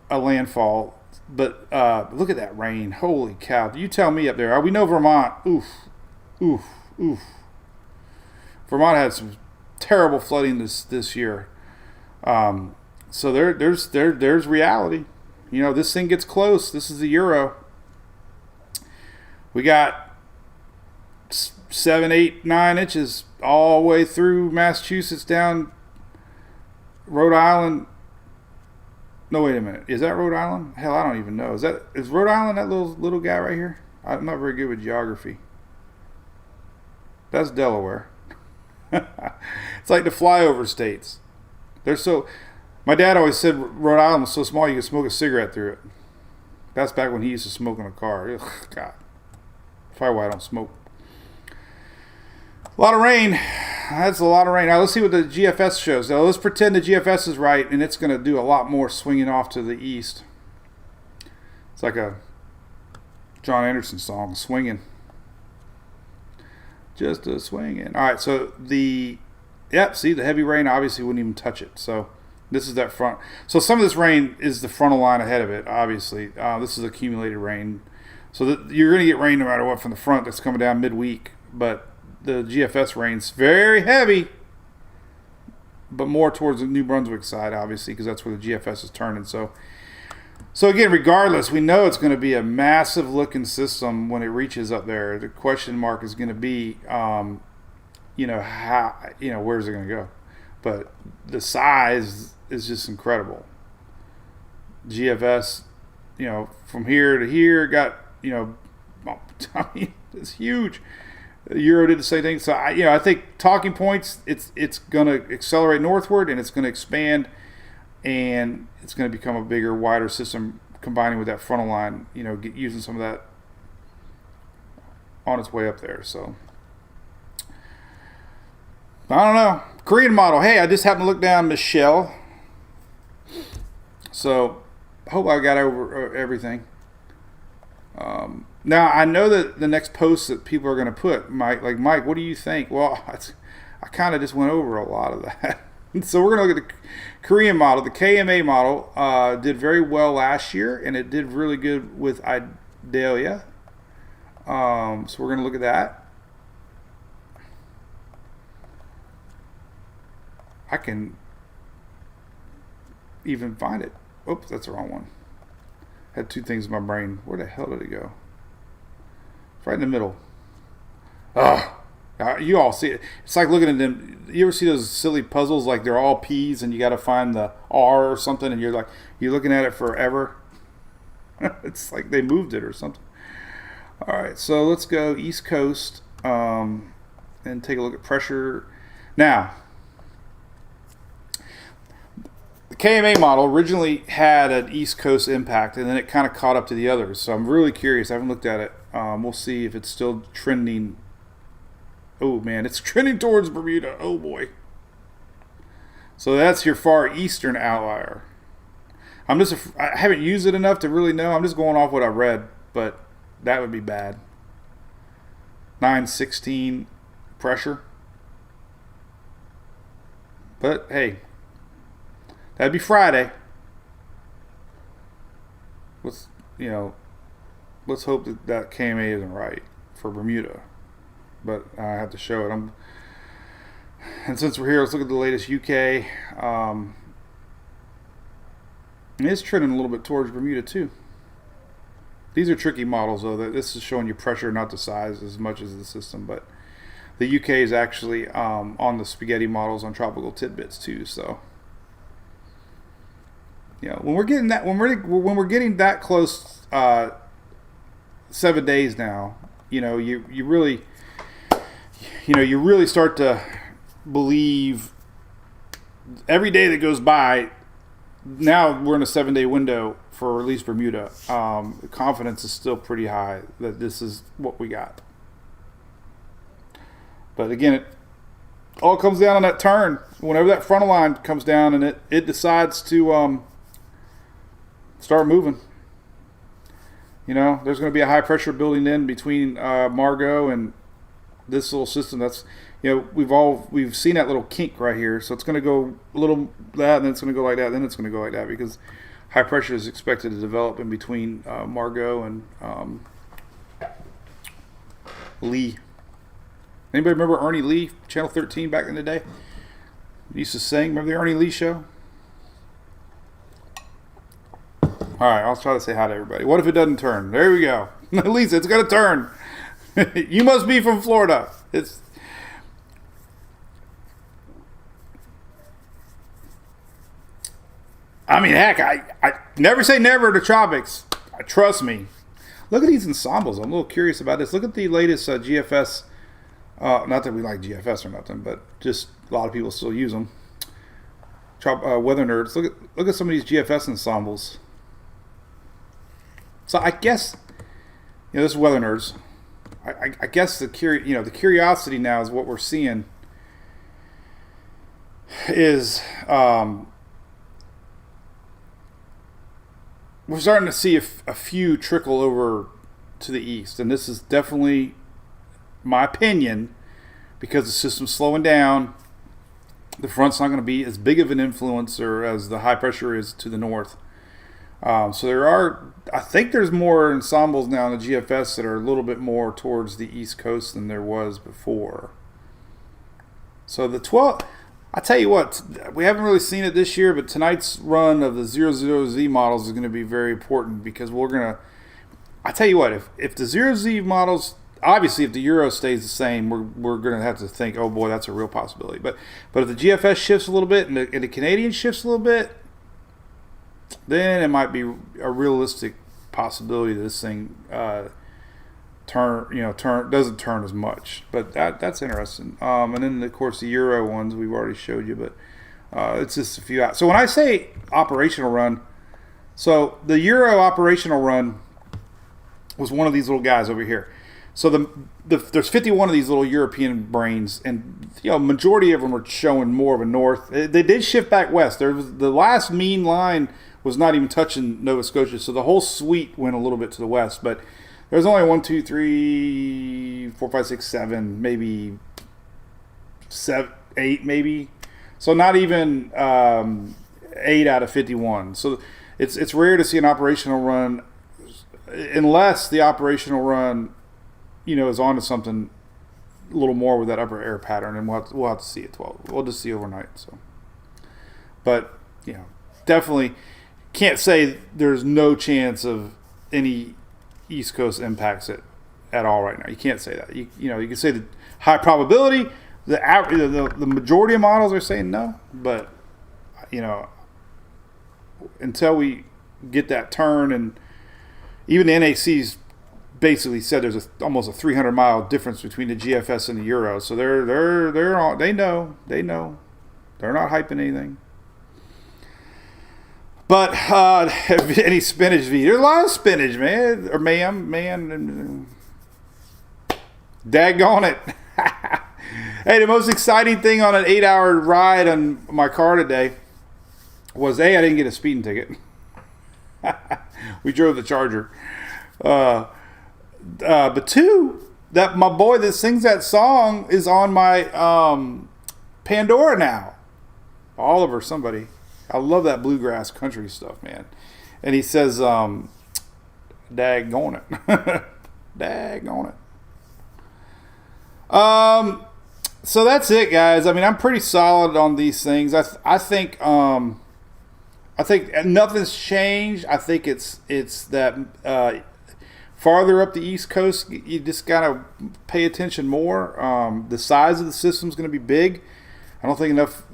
B: a landfall, but look at that rain. Holy cow! You tell me up there. We know Vermont. Oof, oof, oof. Vermont had some terrible flooding this year. So there's reality. This thing gets close. This is the Euro. We got 7, 8, 9 inches all the way through Massachusetts down Rhode Island. No, wait a minute. Is that Rhode Island? Hell, I don't even know. Is Rhode Island that little guy right here? I'm not very good with geography. That's Delaware. It's like the flyover states. My dad always said Rhode Island was so small you could smoke a cigarette through it. That's back when he used to smoke in a car. Ugh, God. Probably why I don't smoke. A lot of rain. That's a lot of rain. Now let's see what the GFS shows. Now let's pretend the GFS is right and it's going to do a lot more swinging off to the east. It's like a John Anderson song, Swinging. Just a swinging. All right, so see, the heavy rain obviously wouldn't even touch it. So this is that front. So some of this rain is the frontal line ahead of it, obviously. This is accumulated rain. So you're going to get rain no matter what from the front that's coming down midweek. But the GFS rain's very heavy, but more towards the New Brunswick side, obviously, because that's where the GFS is turning. So again, regardless, we know it's going to be a massive looking system when it reaches up there. The question mark is going to be, how, where's it going to go? But the size is just incredible. GFS, from here to here got, it's huge. Euro did the same thing. So I think talking points. It's going to accelerate northward, and it's going to expand, and it's going to become a bigger, wider system, combining with that frontal line. Using some of that on its way up there. So I don't know. Korean model. Hey, I just happened to look down Michelle. So I hope I got over everything. Now I know that the next post that people are going to put, Mike, what do you think? Well, I kind of just went over a lot of that. So we're going to look at the Korean model. The KMA model did very well last year, and it did really good with Idalia. So we're going to look at that. I can even find it. Oops, that's the wrong one. Had two things in my brain. Where the hell did it go? It's right in the middle. You all see it. It's like looking at them. You ever see those silly puzzles like they're all P's and you got to find the R or something, and you're looking at it forever. It's like they moved it or something. All right, so let's go East Coast and take a look at pressure. Now, the KMA model originally had an East Coast impact, and then it kind of caught up to the others. So I'm really curious. I haven't looked at it. We'll see if it's still trending. Oh, man, it's trending towards Bermuda. Oh, boy. So that's your far eastern outlier. I haven't used it enough to really know. I'm just going off what I read, but that would be bad. 916 pressure. But, hey, that'd be Friday. Let's hope that KMA isn't right for Bermuda. But I have to show it. And since we're here, let's look at the latest UK. It's trending a little bit towards Bermuda too. These are tricky models, though. This is showing you pressure, not the size as much as the system. But the UK is actually on the spaghetti models on tropical tidbits too. So when we're getting that close, 7 days now, you really start to believe every day that goes by. Now we're in a 7-day window for at least Bermuda. Confidence is still pretty high that this is what we got. But again, it all comes down on that turn. Whenever that frontal line comes down and it decides to start moving. There's going to be a high pressure building in between Margot and this little system. That's we've seen that little kink right here. So it's going to go a little that, and then it's going to go like that, then it's going to go like that, because high pressure is expected to develop in between Margot and Lee. Anybody remember Ernie Lee, Channel 13 back in the day? He used to sing. Remember the Ernie Lee show? All right, I'll try to say hi to everybody. What if it doesn't turn? There we go. At least it's going to turn. You must be from Florida. Heck, I never say never to tropics. Trust me. Look at these ensembles. I'm a little curious about this. Look at the latest GFS. Not that we like GFS or nothing, but just a lot of people still use them. Weather nerds. Look at some of these GFS ensembles. So I guess, this is weather nerds. I guess the curiosity now is what we're seeing is we're starting to see a few trickle over to the east, and this is definitely my opinion because the system's slowing down. The front's not going to be as big of an influencer as the high pressure is to the north. So I think there's more ensembles now in the GFS that are a little bit more towards the East Coast than there was before. So the 12, I tell you what, we haven't really seen it this year, but tonight's run of the 00Z models is going to be very important because I tell you what, if the 0Z models, obviously if the Euro stays the same, we're going to have to think, oh boy, that's a real possibility. But if the GFS shifts a little bit and the Canadian shifts a little bit, then it might be a realistic possibility that this thing doesn't turn as much. But that's interesting. And then of course the Euro ones we've already showed you, but it's just a few out. So when I say operational run, so the Euro operational run was one of these little guys over here. So there's 51 of these little European brains, and majority of them are showing more of a north. They did shift back west. There was the last mean line was not even touching Nova Scotia, so the whole suite went a little bit to the west. But there's only 1, 2, 3, 4, 5, 6, 7, maybe 7, 8, maybe. So not even 8 out of 51. So it's rare to see an operational run, unless the operational run, is on to something a little more with that upper air pattern, and we'll have to see at 12. We'll just see overnight. So, but definitely can't say there's no chance of any East Coast impacts at all right now. You can't say that. You can say the high probability. The majority of models are saying no, but until we get that turn, and even the NAC's basically said there's almost a 300-mile difference between the GFS and the Euro, so they know they're not hyping anything. But any spinach V, there's a lot of spinach, man, or man, daggone it. Hey, the most exciting thing on an 8-hour ride on my car today was I didn't get a speeding ticket. We drove the Charger. But 2, that my boy that sings that song is on my Pandora now. Oliver, somebody. I love that bluegrass country stuff, man. And he says, daggone it. Daggone it. So that's it, guys. I mean, I'm pretty solid on these things. I think nothing's changed. I think it's that farther up the East Coast, you just gotta pay attention more. The size of the system's going to be big. I don't think enough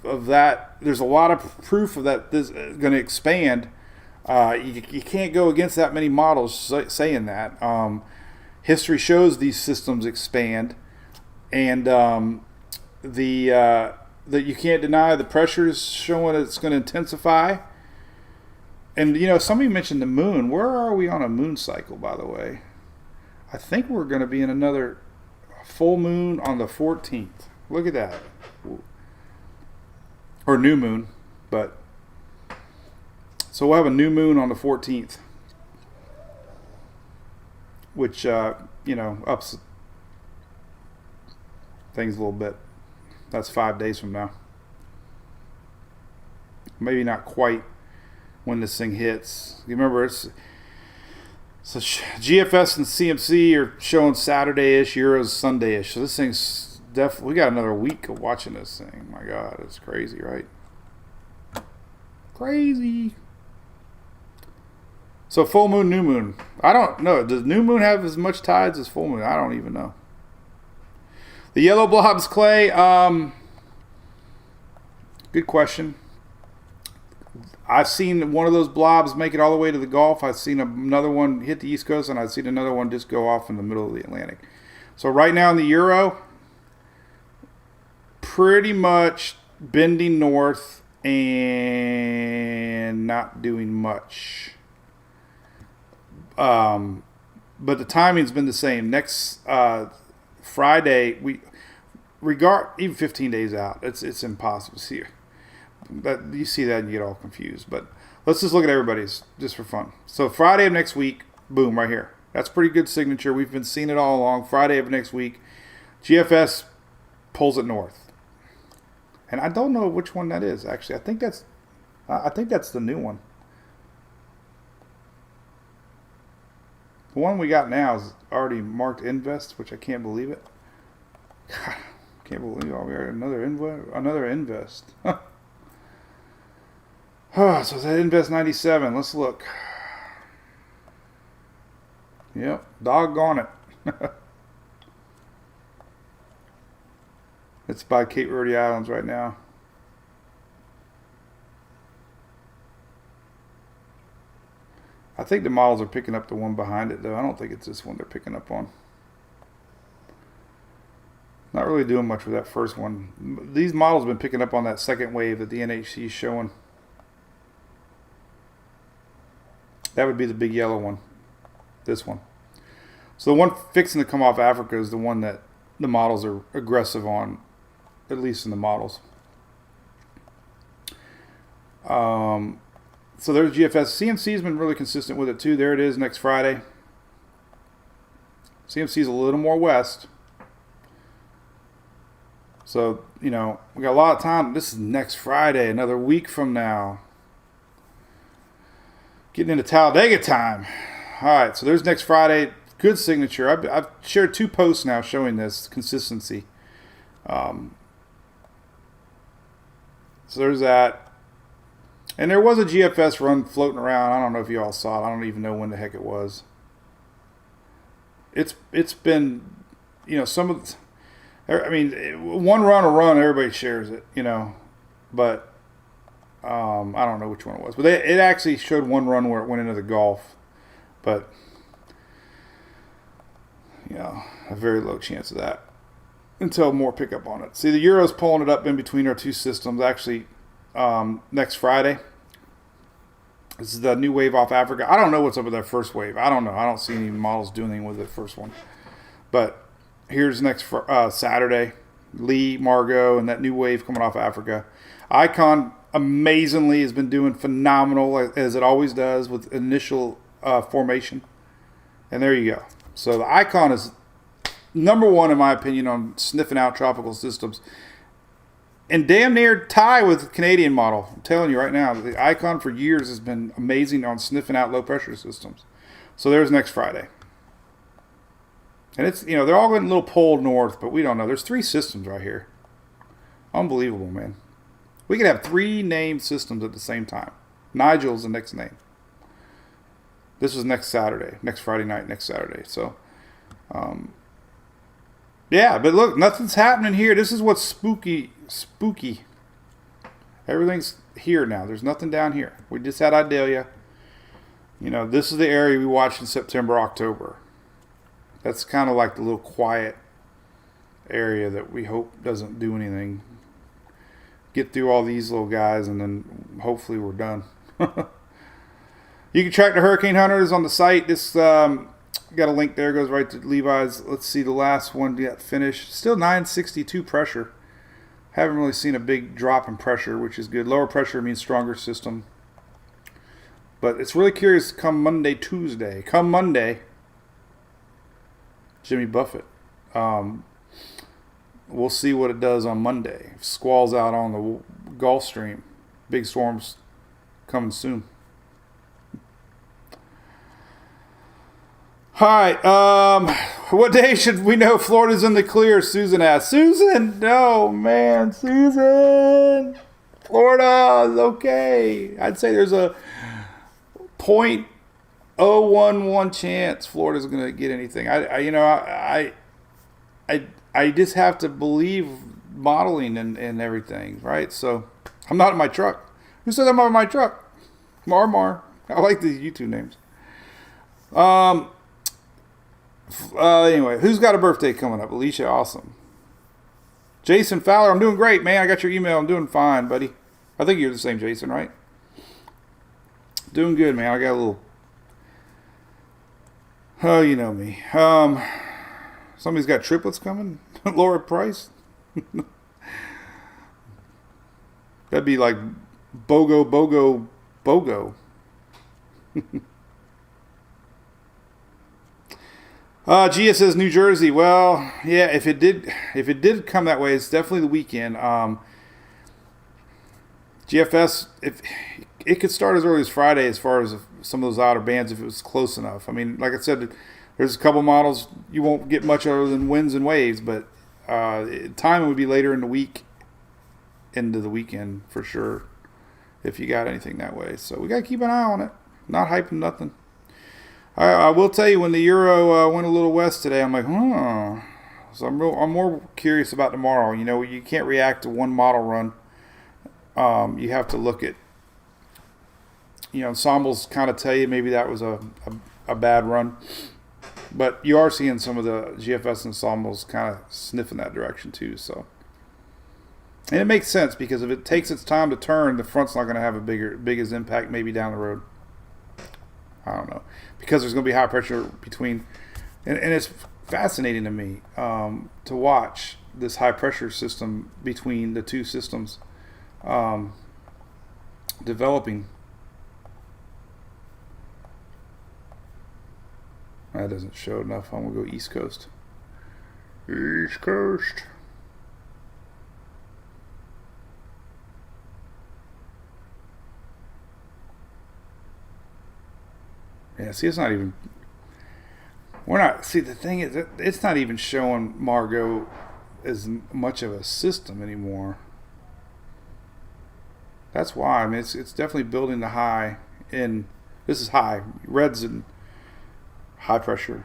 B: of that. There's a lot of proof of that this is going to expand. You can't go against that many models saying that. History shows these systems expand, and that you can't deny the pressures showing it's going to intensify. And somebody mentioned the moon. Where are we on a moon cycle, by the way? I think we're going to be in another full moon on the 14th. Look at that. Or new moon, but so we'll have a new moon on the 14th, which ups things a little bit. That's 5 days from now. Maybe not quite when this thing hits. You remember, so GFS and CMC are showing Saturday-ish, Euro's Sunday-ish. So this thing's definitely, we got another week of watching this thing. My God, it's crazy, right? Crazy. So full moon, new moon. I don't know. Does new moon have as much tides as full moon? I don't even know. The yellow blobs, Clay. Good question. I've seen one of those blobs make it all the way to the Gulf. I've seen another one hit the East Coast, and I've seen another one just go off in the middle of the Atlantic. So right now in the Euro, pretty much bending north and not doing much. But the timing's been the same. Next Friday, even 15 days out, it's impossible to see. That you see that and you get all confused. But let's just look at everybody's just for fun. So Friday of next week, boom, right here. That's pretty good signature. We've been seeing it all along. Friday of next week, GFS pulls it north. And I don't know which one that is, actually. I think that's the new one. The one we got now is already marked invest, which I can't believe it. God, can't believe it. We are another invest. So is that invest 97? Let's look. Yep, doggone it. It's by Cape Verde Islands right now. I think the models are picking up the one behind it, though. I don't think it's this one they're picking up on. Not really doing much with that first one. These models have been picking up on that second wave that the NHC is showing. That would be the big yellow one. This one. So the one fixing to come off Africa is the one that the models are aggressive on, at least in the models. So there's GFS. CMC's been really consistent with it too. There it is next Friday. CMC's a little more west. So, you know, we got a lot of time. This is next Friday, another week from now. Getting into Talladega time. All right, so there's next Friday. Good signature. I've shared 2 posts now showing this consistency. So there's that. And there was a GFS run floating around. I don't know if you all saw it. I don't even know when the heck it was. It's been, you know, some of the, I mean, one run, everybody shares it, you know. But I don't know which one it was. But it actually showed one run where it went into the Gulf. But, you know, a very low chance of that until more pick up on it. See, the Euro's pulling it up in between our 2 systems. Actually, next Friday. This is the new wave off Africa. I don't know what's up with that first wave. I don't know. I don't see any models doing anything with the first one. But here's next Saturday. Lee, Margot, and that new wave coming off Africa. Icon amazingly has been doing phenomenal, as it always does with initial formation. And there you go. So the Icon is number 1 in my opinion on sniffing out tropical systems. And damn near tie with the Canadian model. I'm telling you right now, the Icon for years has been amazing on sniffing out low pressure systems. So there's next Friday. And it's, you know, they're all getting a little pulled north, but we don't know. There's 3 systems right here. Unbelievable, man. We could have 3 named systems at the same time. Nigel's the next name. This was next Saturday, next Friday night, next Saturday. So, yeah, but look, nothing's happening here. This is what's spooky. Everything's here now. There's nothing down here. We just had Idalia. You know, this is the area we watched in September, October. That's kind of like the little quiet area that we hope doesn't do anything. Get through all these little guys, and then hopefully we're done. You can track the Hurricane Hunters on the site. This got a link there. Goes right to Levi's. Let's see the last one got finished. Still 962 pressure. Haven't really seen a big drop in pressure, which is good. Lower pressure means stronger system. But it's really curious come Monday, Tuesday. Come Monday, Jimmy Buffett. We'll see what it does on Monday. If squall's out on the Gulf Stream. Big storms coming soon. All right, what day should we know Florida's in the clear? Susan asked. Susan, no, man, Susan. Florida is okay. I'd say there's a 0.011 chance Florida's going to get anything. I just have to believe modeling and everything, right? So I'm not in my truck. Who said I'm on my truck? Mar. I like these YouTube names. Anyway, who's got a birthday coming up? Alicia, awesome. Jason Fowler, I'm doing great, man. I got your email. I'm doing fine, buddy. I think you're the same Jason, right? Doing good, man. I got a little... Oh, you know me. Somebody's got triplets coming? Laura Price? That'd be like Bogo. Gia says New Jersey. Well, yeah, if it did come that way, it's definitely the weekend. GFS, if it could start as early as Friday, as far as some of those outer bands, if it was close enough. I mean, like I said, there's a couple models you won't get much other than winds and waves, but timing would be later in the week, into the weekend for sure, if you got anything that way. So we got to keep an eye on it. Not hyping nothing. I will tell you, when the Euro went a little west today, I'm like, So I'm more curious about tomorrow. You know, you can't react to one model run. You have to look at ensembles kind of tell you maybe that was a bad run. But you are seeing some of the GFS ensembles kind of sniff in that direction too. So, and it makes sense because if it takes its time to turn, the front's not going to have a biggest impact maybe down the road. I don't know, because there's going to be high pressure between, and it's fascinating to me to watch this high pressure system between the two systems developing. That doesn't show enough. I'm going to go East Coast. East Coast. Yeah, see, it's not even... See, the thing is, it's not even showing Margot as much of a system anymore. That's why. I mean, it's definitely building the high in... This is high. Red's in high pressure.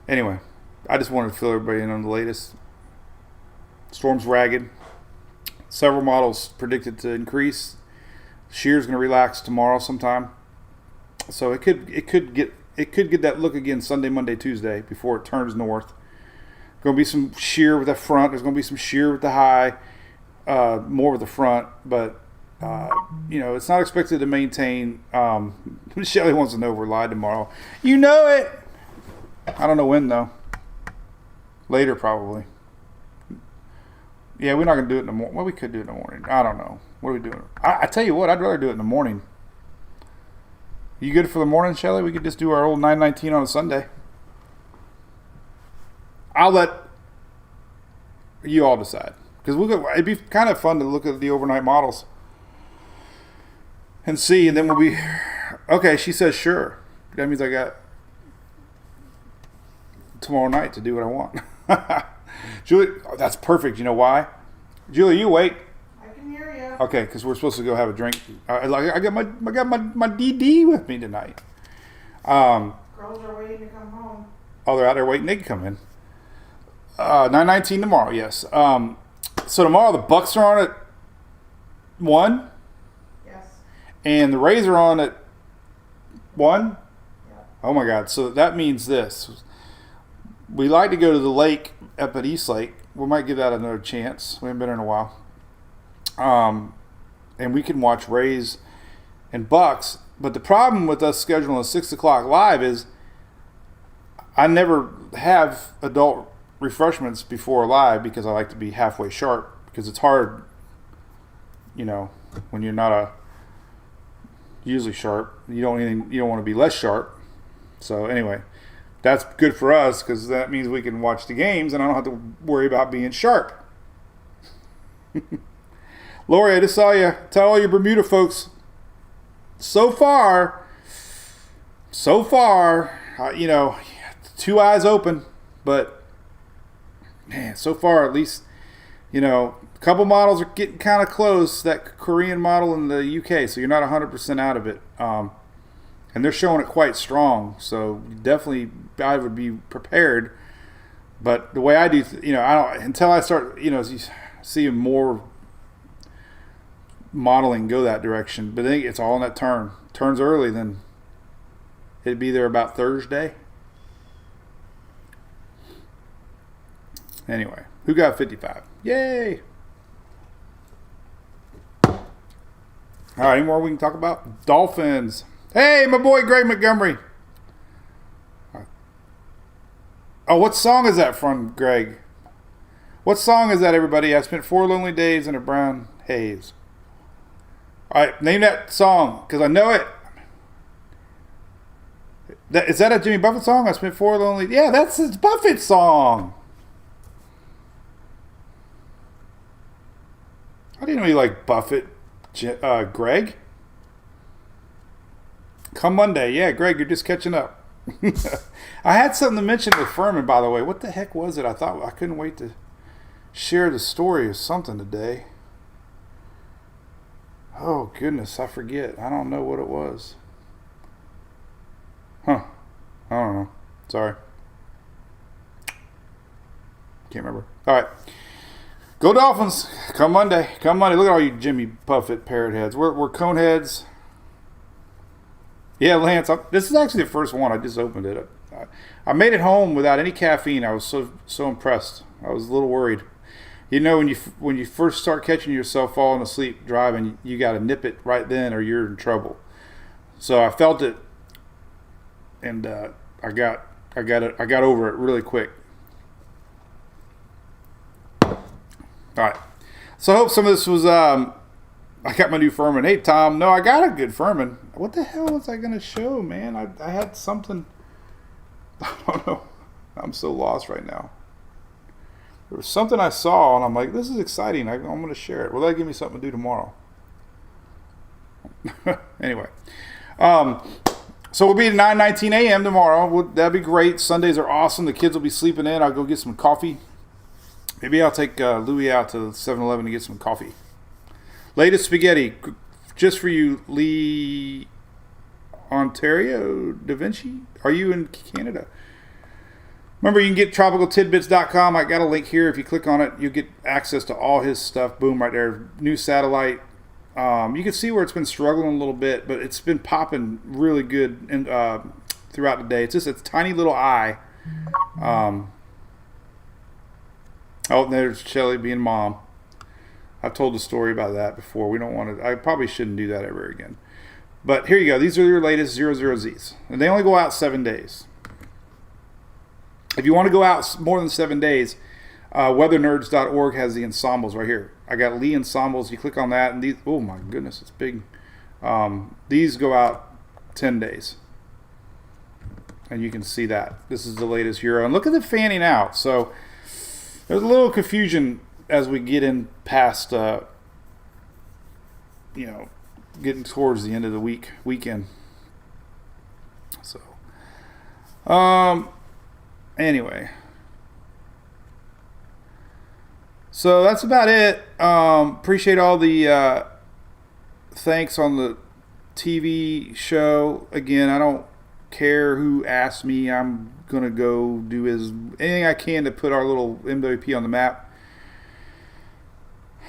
B: Anyway, I just wanted to fill everybody in on the latest. Storm's ragged. Several models predicted to increase. Shear's going to relax tomorrow sometime, so it could get that look again Sunday, Monday, Tuesday before it turns north. Going to be some shear with the front. There's going to be some shear with the high, more with the front, but it's not expected to maintain. Shelly wants to know if we're live tomorrow. You know it. I don't know when though. Later probably. Yeah, we're not going to do it in the morning. Well, we could do it in the morning. I don't know. What are we doing? I tell you what, I'd rather do it in the morning. You good for the morning, Shelly? We could just do our old 919 on a Sunday. I'll let you all decide. Because it'd be kind of fun to look at the overnight models. And see, and then we'll be... Okay, she says sure. That means I got tomorrow night to do what I want. Julie, that's perfect. You know why? Julie, you awake?
C: I can hear you.
B: Okay, because we're supposed to go have a drink. I got my DD with me tonight.
C: Girls are waiting to come home.
B: Oh, they're out there waiting. They can come in. 9:19 tomorrow. Yes. So tomorrow the Bucks are on at 1.
C: Yes.
B: And the Rays are on at 1.
C: Yep.
B: Oh my God! So that means this. We like to go to the lake up at East Lake. We might give that another chance. We haven't been there in a while. And we can watch Rays and Bucks. But the problem with us scheduling a 6 o'clock live is I never have adult refreshments before live because I like to be halfway sharp. Because it's hard, when you're not usually sharp. You don't want to be less sharp. So anyway. That's good for us because that means we can watch the games and I don't have to worry about being sharp. Lori, I just saw you. Tell all your Bermuda folks. So far, 2 eyes open. But, man, so far at least, a couple models are getting kind of close. That Korean model in the UK, so you're not 100% out of it. And they're showing it quite strong, so definitely I would be prepared. But the way I do, I don't until I start, see more modeling go that direction. But I think it's all in that turn. Turns early, then it'd be there about Thursday. Anyway, who got 55? Yay! All right, any more we can talk about? Dolphins. Hey, my boy Greg Montgomery. Oh, what song is that from, Greg? What song is that, everybody? I spent 4 lonely days in a brown haze. All right, name that song, because I know it. Is that a Jimmy Buffett song? I spent 4 lonely... Yeah, that's his Buffett song. I didn't know you like Buffett, Greg. Come Monday. Yeah, Greg, you're just catching up. I had something to mention with Furman, by the way. What the heck was it? I thought I couldn't wait to share the story of something today. Oh, goodness, I forget. I don't know what it was. I don't know. Sorry. Can't remember. All right. Go Dolphins. Come Monday. Come Monday. Look at all you Jimmy Buffett parrot heads. We're cone heads. Yeah, Lance. This is actually the first one. I just opened it. I made it home without any caffeine. I was so impressed. I was a little worried. You know, when you first start catching yourself falling asleep driving, you got to nip it right then, or you're in trouble. So I felt it, and I got over it really quick. All right. So I hope some of this was. I got my new Furman. Hey Tom, no, I got a good Furman. What the hell was I gonna show, man? I had something. I don't know. I'm so lost right now. There was something I saw, and I'm like, this is exciting. I'm going to share it. Will that give me something to do tomorrow? Anyway. So we'll be at 9:19 a.m. tomorrow. That'd be great. Sundays are awesome. The kids will be sleeping in. I'll go get some coffee. Maybe I'll take Louie out to 7-Eleven to get some coffee. Latest spaghetti. Just for you, Lee Ontario Da Vinci. Are you in Canada? Remember, you can get tropicaltidbits.com. I got a link here. If you click on it, you'll get access to all his stuff. Boom, right there. New satellite. You can see where it's been struggling a little bit, but it's been popping really good throughout the day. It's just a tiny little eye. Oh, there's Shelly being mom. I've told the story about that before. We don't want to. I probably shouldn't do that ever again. But here you go. These are your latest 00Zs. And they only go out 7 days. If you want to go out more than 7 days, weathernerds.org has the ensembles right here. I got Lee ensembles. You click on that, and these, oh my goodness, it's big. These go out 10 days. And you can see that. This is the latest Euro. And look at the fanning out. So there's a little confusion as we get in past, getting towards the end of the weekend. So, anyway, so that's about it. Appreciate all the thanks on the TV show. Again, I don't care who asked me. I'm gonna go do anything I can to put our little MWP on the map.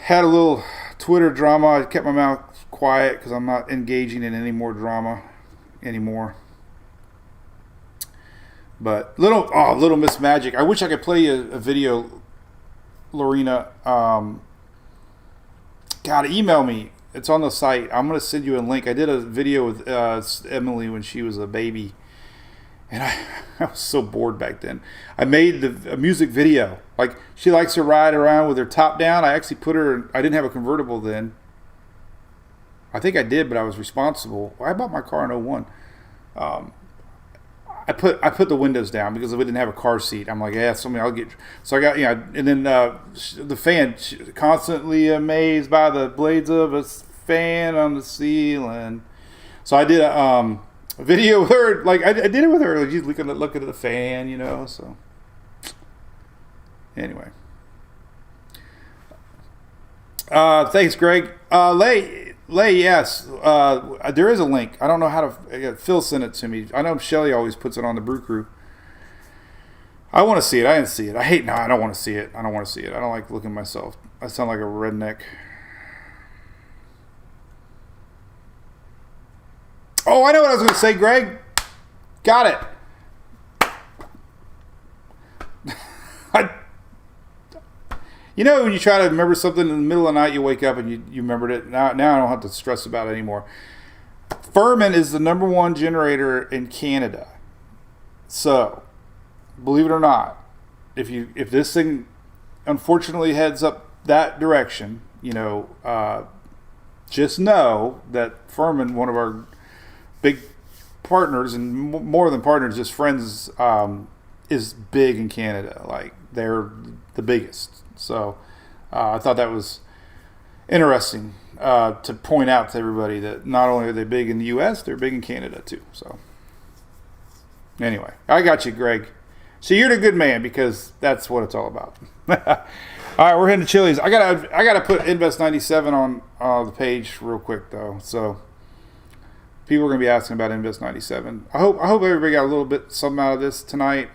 B: Had a little Twitter drama. I kept my mouth quiet because I'm not engaging in any more drama anymore. But little Miss Magic. I wish I could play you a video, Lorena. God, email me. It's on the site. I'm going to send you a link. I did a video with Emily when she was a baby. And I was so bored back then. I made a music video. Like, she likes to ride around with her top down. I actually I didn't have a convertible then. I think I did, but I was responsible. I bought my car in 01. I put the windows down because we didn't have a car seat. I'm like, yeah, something I'll get. So I got, and then the fan, constantly amazed by the blades of a fan on the ceiling. So I did a video with her. Like I did it with her. Like, she's looking at the fan, So anyway, thanks, Greg. Lay, yes. There is a link. I don't know how to. Phil sent it to me. I know Shelly always puts it on the Brew Crew. I want to see it. I didn't see it. I don't want to see it. I don't want to see it. I don't like looking at myself. I sound like a redneck. Oh, I know what I was going to say, Greg. Got it. When you try to remember something in the middle of the night, you wake up and you remembered it. Now I don't have to stress about it anymore. Furman is the number one generator in Canada. So, believe it or not, if this thing unfortunately heads up that direction, just know that Furman, one of our big partners, and more than partners, just friends, is big in Canada. Like, they're the biggest. So I thought that was interesting to point out to everybody that not only are they big in the U.S., they're big in Canada too. So anyway, I got you, Greg. So you're the good man because that's what it's all about. All right, we're heading to Chili's. I gotta put Invest 97 on the page real quick though. So people are gonna be asking about Invest 97. I hope everybody got a little bit something out of this tonight.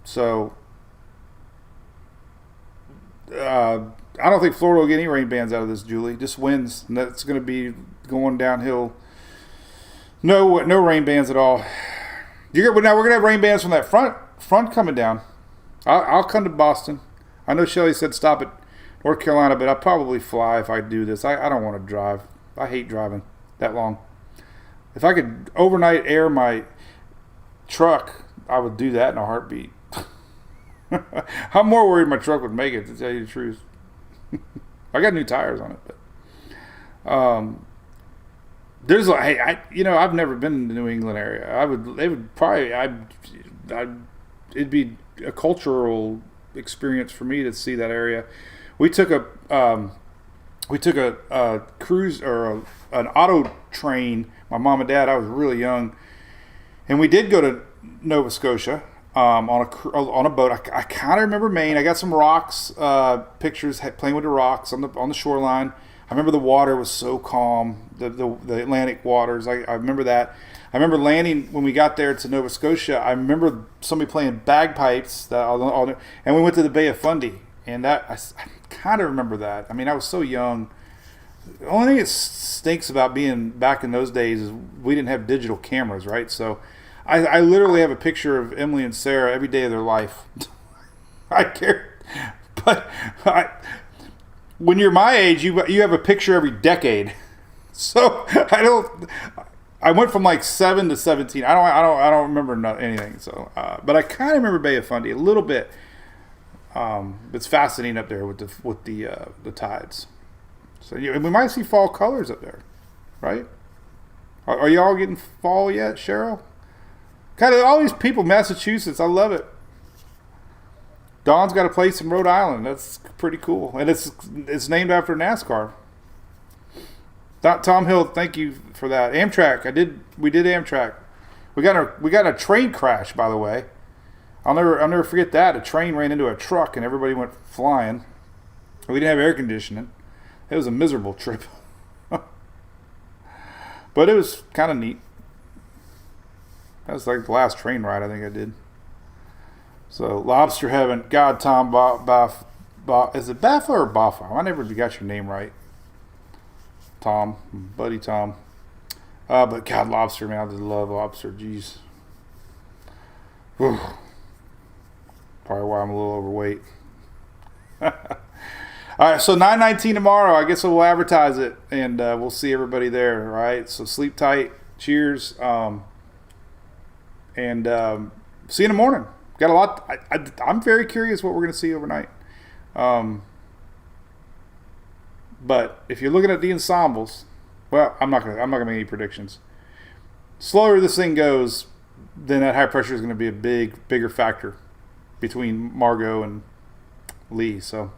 B: So I don't think Florida will get any rain bands out of this, Julie. Just winds, and that's going to be going downhill. No rain bands at all. Now we're going to have rain bands from that front coming down. I'll come to Boston. I know Shelly said stop at North Carolina, but I'll probably fly if I do this. I don't want to drive. I hate driving that long. If I could overnight air my truck, I would do that in a heartbeat. I'm more worried my truck would make it, to tell you the truth. I got new tires on it, but there's like, I've never been in the New England area. It'd be a cultural experience for me to see that area. We took a cruise or an auto train. My mom and dad. I was really young, and we did go to Nova Scotia on a boat. I kind of remember Maine. I got some rocks pictures playing with the rocks on the shoreline. I remember the water was so calm. The Atlantic waters. I remember that. I remember landing when we got there to Nova Scotia. I remember somebody playing bagpipes, and we went to the Bay of Fundy, and I kind of remember that. I mean, I was so young. The only thing that stinks about being back in those days is we didn't have digital cameras, right? So I literally have a picture of Emily and Sarah every day of their life. I care, but when you're my age, you have a picture every decade. So I went from like 7 to 17. I don't remember anything. So, but I kind of remember Bay of Fundy a little bit. It's fascinating up there with the tides. So we might see fall colors up there, right? Are y'all getting fall yet, Cheryl? Kind of all these people, Massachusetts. I love it. Dawn's got a place in Rhode Island. That's pretty cool, and it's named after NASCAR. Tom Hill, thank you for that. Amtrak, we did Amtrak. We got a train crash, by the way. I'll never forget that. A train ran into a truck and everybody went flying. We didn't have air conditioning. It was a miserable trip. But it was kind of neat. That was like the last train ride I think I did. So, Lobster Heaven. God, Tom, is it Baffa or Baffa? I never got your name right. Tom, buddy Tom. But God, lobster, man, I just love lobster. Jeez. Whew. Probably why I'm a little overweight. All right, so 9/19 tomorrow. I guess we'll advertise it, and we'll see everybody there. All right, so sleep tight. Cheers. And see you in the morning. Got a lot. I'm very curious what we're going to see overnight. But if you're looking at the ensembles, well, I'm not gonna make any predictions. Slower this thing goes, then that high pressure is going to be a bigger factor between Margot and Lee. So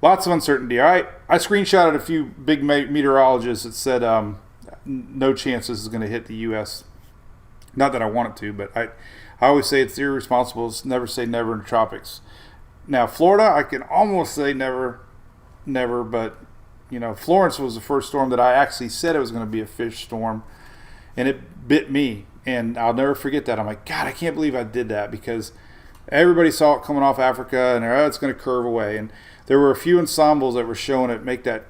B: lots of uncertainty. All right, I screenshotted a few big meteorologists that said no chance this is going to hit the U.S. Not that I want it to, but I always say it's irresponsible. It's never say never in the tropics. Now Florida, I can almost say never, but Florence was the first storm that I actually said it was going to be a fish storm, and it bit me. And I'll never forget that. I'm like, God, I can't believe I did that, because everybody saw it coming off Africa, and it's going to curve away. And there were a few ensembles that were showing it make that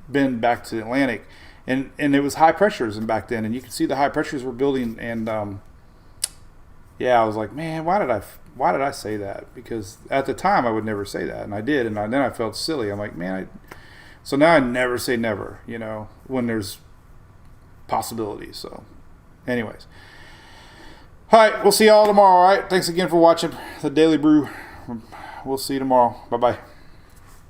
B: bend back to the Atlantic, and it was high pressures back then, and you could see the high pressures were building. And I was like, man, why did I say that? Because at the time I would never say that, and I did, and then I felt silly. I'm like, man, so now I never say never, when there's possibilities. So, anyways. All right, we'll see y'all tomorrow, all right? Thanks again for watching the Daily Brew. We'll see you tomorrow. Bye-bye.